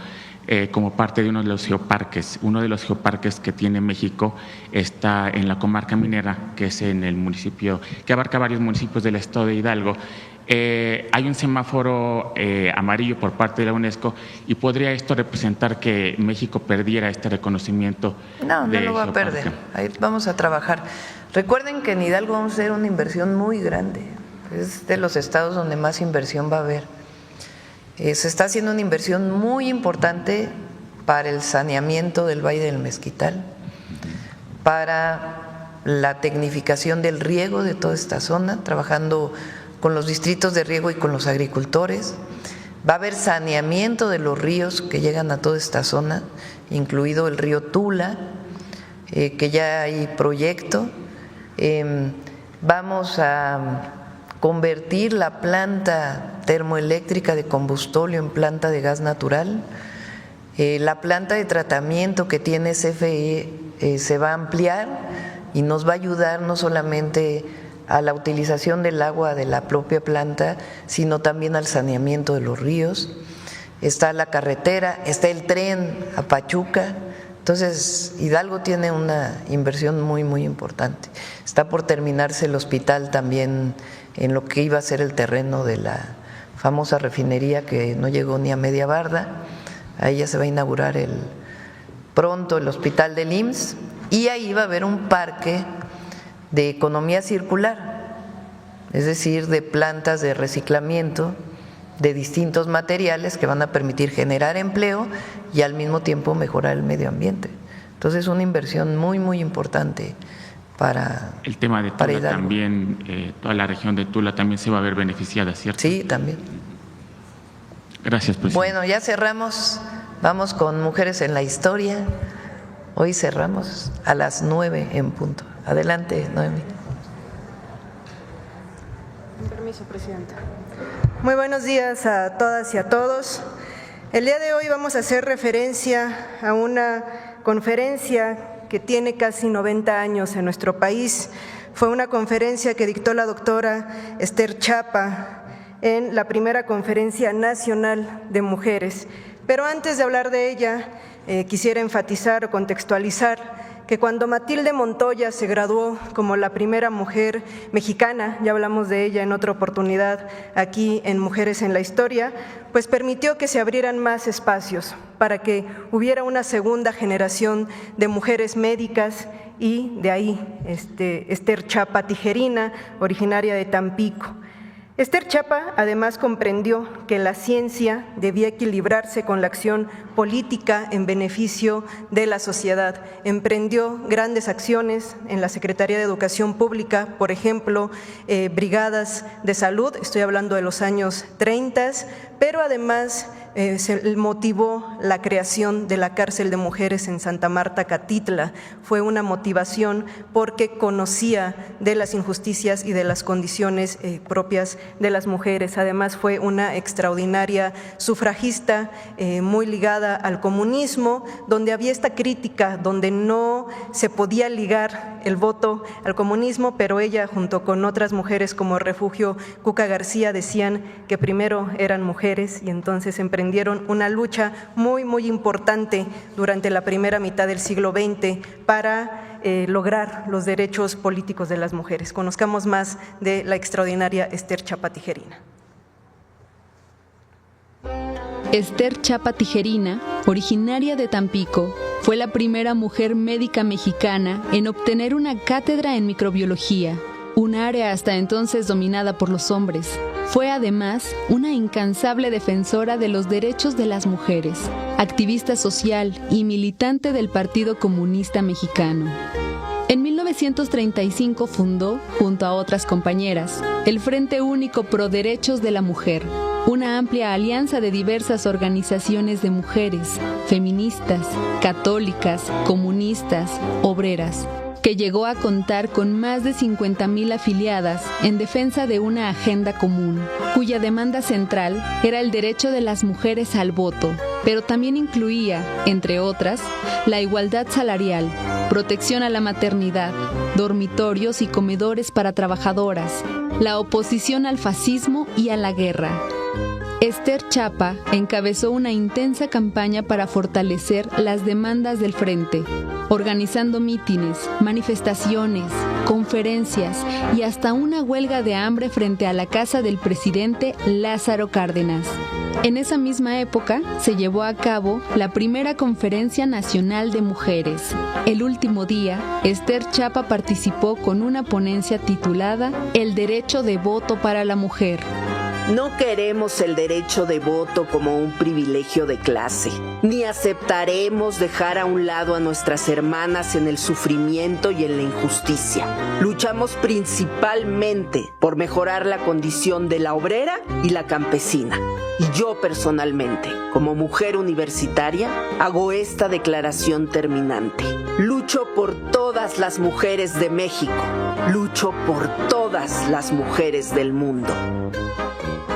como parte de uno de los geoparques. Uno de los geoparques que tiene México está en la comarca minera, que es en el municipio, que abarca varios municipios del estado de Hidalgo. Hay un semáforo amarillo por parte de la UNESCO y ¿podría esto representar que México perdiera este reconocimiento? No lo va a perder. Ahí vamos a trabajar. Recuerden que en Hidalgo vamos a hacer una inversión muy grande. Es de los estados donde más inversión va a haber. Se está haciendo una inversión muy importante para el saneamiento del Valle del Mezquital, para la tecnificación del riego de toda esta zona, trabajando con los distritos de riego y con los agricultores. Va a haber saneamiento de los ríos que llegan a toda esta zona, incluido el río Tula, que ya hay proyecto. Vamos a convertir la planta termoeléctrica de combustóleo en planta de gas natural. La planta de tratamiento que tiene CFE se va a ampliar y nos va a ayudar no solamente a la utilización del agua de la propia planta, sino también al saneamiento de los ríos. Está la carretera, está el tren a Pachuca. Entonces, Hidalgo tiene una inversión muy, muy importante. Está por terminarse el hospital también en lo que iba a ser el terreno de la famosa refinería que no llegó ni a media barda. Ahí ya se va a inaugurar pronto el hospital del IMSS y ahí va a haber un parque de economía circular, es decir, de plantas de reciclamiento de distintos materiales que van a permitir generar empleo y al mismo tiempo mejorar el medio ambiente. Entonces es una inversión muy, muy importante para el tema de Tula también, toda la región de Tula también se va a ver beneficiada, ¿cierto? Sí, también. Gracias, presidente. Bueno, ya cerramos. Vamos con Mujeres en la Historia. Hoy cerramos a las 9 en punto. Adelante, Noemí. Con permiso, presidenta. Muy buenos días a todas y a todos. El día de hoy vamos a hacer referencia a una conferencia que tiene casi 90 años en nuestro país. Fue una conferencia que dictó la doctora Esther Chapa en la primera Conferencia Nacional de Mujeres. Pero antes de hablar de ella, quisiera enfatizar o contextualizar que cuando Matilde Montoya se graduó como la primera mujer mexicana, ya hablamos de ella en otra oportunidad aquí en Mujeres en la Historia, pues permitió que se abrieran más espacios para que hubiera una segunda generación de mujeres médicas y de ahí Esther Chapa Tijerina, originaria de Tampico. Esther Chapa además comprendió que la ciencia debía equilibrarse con la acción política en beneficio de la sociedad. Emprendió grandes acciones en la Secretaría de Educación Pública, por ejemplo, brigadas de salud, estoy hablando de los años 30, pero además se motivó la creación de la cárcel de mujeres en Santa Marta, Catitla. Fue una motivación porque conocía de las injusticias y de las condiciones propias de las mujeres. Además fue una extraordinaria sufragista muy ligada al comunismo, donde había esta crítica, donde no se podía ligar el voto al comunismo, pero ella junto con otras mujeres como Refugio Cuca García decían que primero eran mujeres y entonces emprendieron una lucha muy, muy importante durante la primera mitad del siglo XX para lograr los derechos políticos de las mujeres. Conozcamos más de la extraordinaria Esther Chapa Tijerina. Esther Chapa Tijerina, originaria de Tampico, fue la primera mujer médica mexicana en obtener una cátedra en microbiología, un área hasta entonces dominada por los hombres. Fue además una incansable defensora de los derechos de las mujeres, activista social y militante del Partido Comunista Mexicano. En 1935 fundó, junto a otras compañeras, el Frente Único Pro Derechos de la Mujer, una amplia alianza de diversas organizaciones de mujeres, feministas, católicas, comunistas, obreras, que llegó a contar con más de 50,000 afiliadas en defensa de una agenda común, cuya demanda central era el derecho de las mujeres al voto, pero también incluía, entre otras, la igualdad salarial, protección a la maternidad, dormitorios y comedores para trabajadoras, la oposición al fascismo y a la guerra. Esther Chapa encabezó una intensa campaña para fortalecer las demandas del Frente, organizando mítines, manifestaciones, conferencias y hasta una huelga de hambre frente a la casa del presidente Lázaro Cárdenas. En esa misma época se llevó a cabo la primera Conferencia Nacional de Mujeres. El último día, Esther Chapa participó con una ponencia titulada El derecho de voto para la mujer. No queremos el derecho de voto como un privilegio de clase, ni aceptaremos dejar a un lado a nuestras hermanas en el sufrimiento y en la injusticia. Luchamos principalmente por mejorar la condición de la obrera y la campesina. Y yo personalmente, como mujer universitaria, hago esta declaración terminante. Lucho por todas las mujeres de México. Lucho por todas las mujeres del mundo.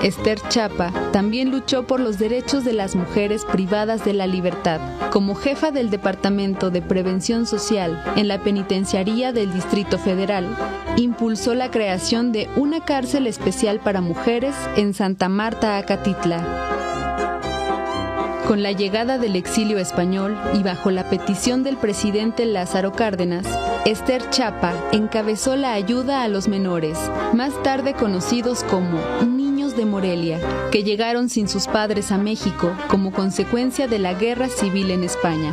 Esther Chapa también luchó por los derechos de las mujeres privadas de la libertad. Como jefa del Departamento de Prevención Social en la Penitenciaría del Distrito Federal, impulsó la creación de una cárcel especial para mujeres en Santa Marta, Acatitla. Con la llegada del exilio español y bajo la petición del presidente Lázaro Cárdenas, Esther Chapa encabezó la ayuda a los menores, más tarde conocidos como niños niños de Morelia, que llegaron sin sus padres a México como consecuencia de la Guerra Civil en España.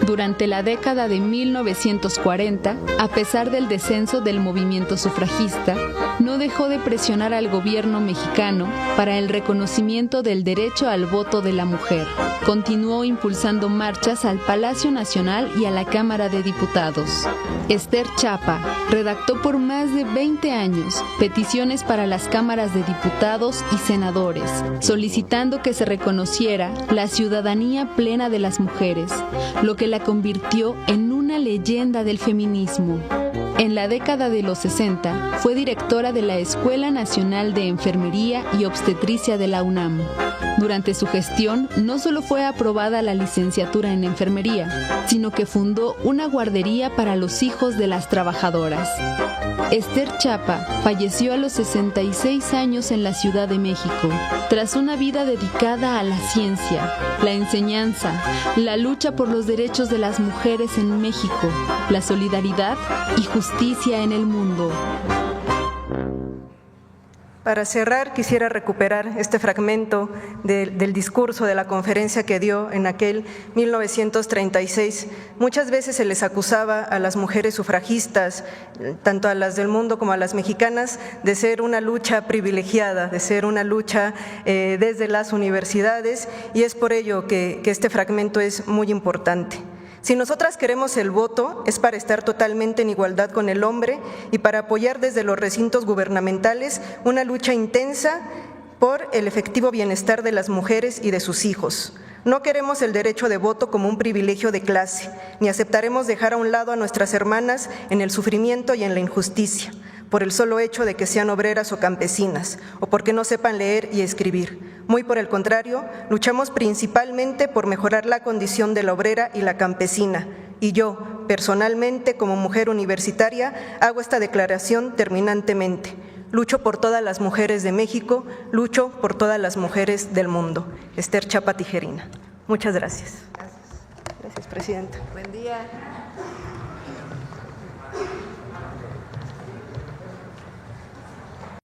Durante la década de 1940, a pesar del descenso del movimiento sufragista, no dejó de presionar al gobierno mexicano para el reconocimiento del derecho al voto de la mujer. Continuó impulsando marchas al Palacio Nacional y a la Cámara de Diputados. Esther Chapa redactó por más de 20 años peticiones para las cámaras de diputados y senadores, solicitando que se reconociera la ciudadanía plena de las mujeres, lo que la convirtió en una leyenda del feminismo. En la década de los 60 fue directora de la Escuela Nacional de Enfermería y Obstetricia de la UNAM. Durante su gestión no solo fue aprobada la licenciatura en enfermería, sino que fundó una guardería para los hijos de las trabajadoras. Esther Chapa falleció a los 66 años en la Ciudad de México, tras una vida dedicada a la ciencia, la enseñanza, la lucha por los derechos de las mujeres en México, la solidaridad y justicia en el mundo. Para cerrar, quisiera recuperar este fragmento del discurso de la conferencia que dio en aquel 1936. Muchas veces se les acusaba a las mujeres sufragistas, tanto a las del mundo como a las mexicanas, de ser una lucha privilegiada, de ser una lucha desde las universidades, y es por ello que este fragmento es muy importante. Si nosotras queremos el voto, es para estar totalmente en igualdad con el hombre y para apoyar desde los recintos gubernamentales una lucha intensa por el efectivo bienestar de las mujeres y de sus hijos. No queremos el derecho de voto como un privilegio de clase, ni aceptaremos dejar a un lado a nuestras hermanas en el sufrimiento y en la injusticia, por el solo hecho de que sean obreras o campesinas, o porque no sepan leer y escribir. Muy por el contrario, luchamos principalmente por mejorar la condición de la obrera y la campesina. Y yo, personalmente, como mujer universitaria, hago esta declaración terminantemente. Lucho por todas las mujeres de México, lucho por todas las mujeres del mundo. Esther Chapa Tijerina. Muchas gracias. Gracias, Presidenta. Buen día.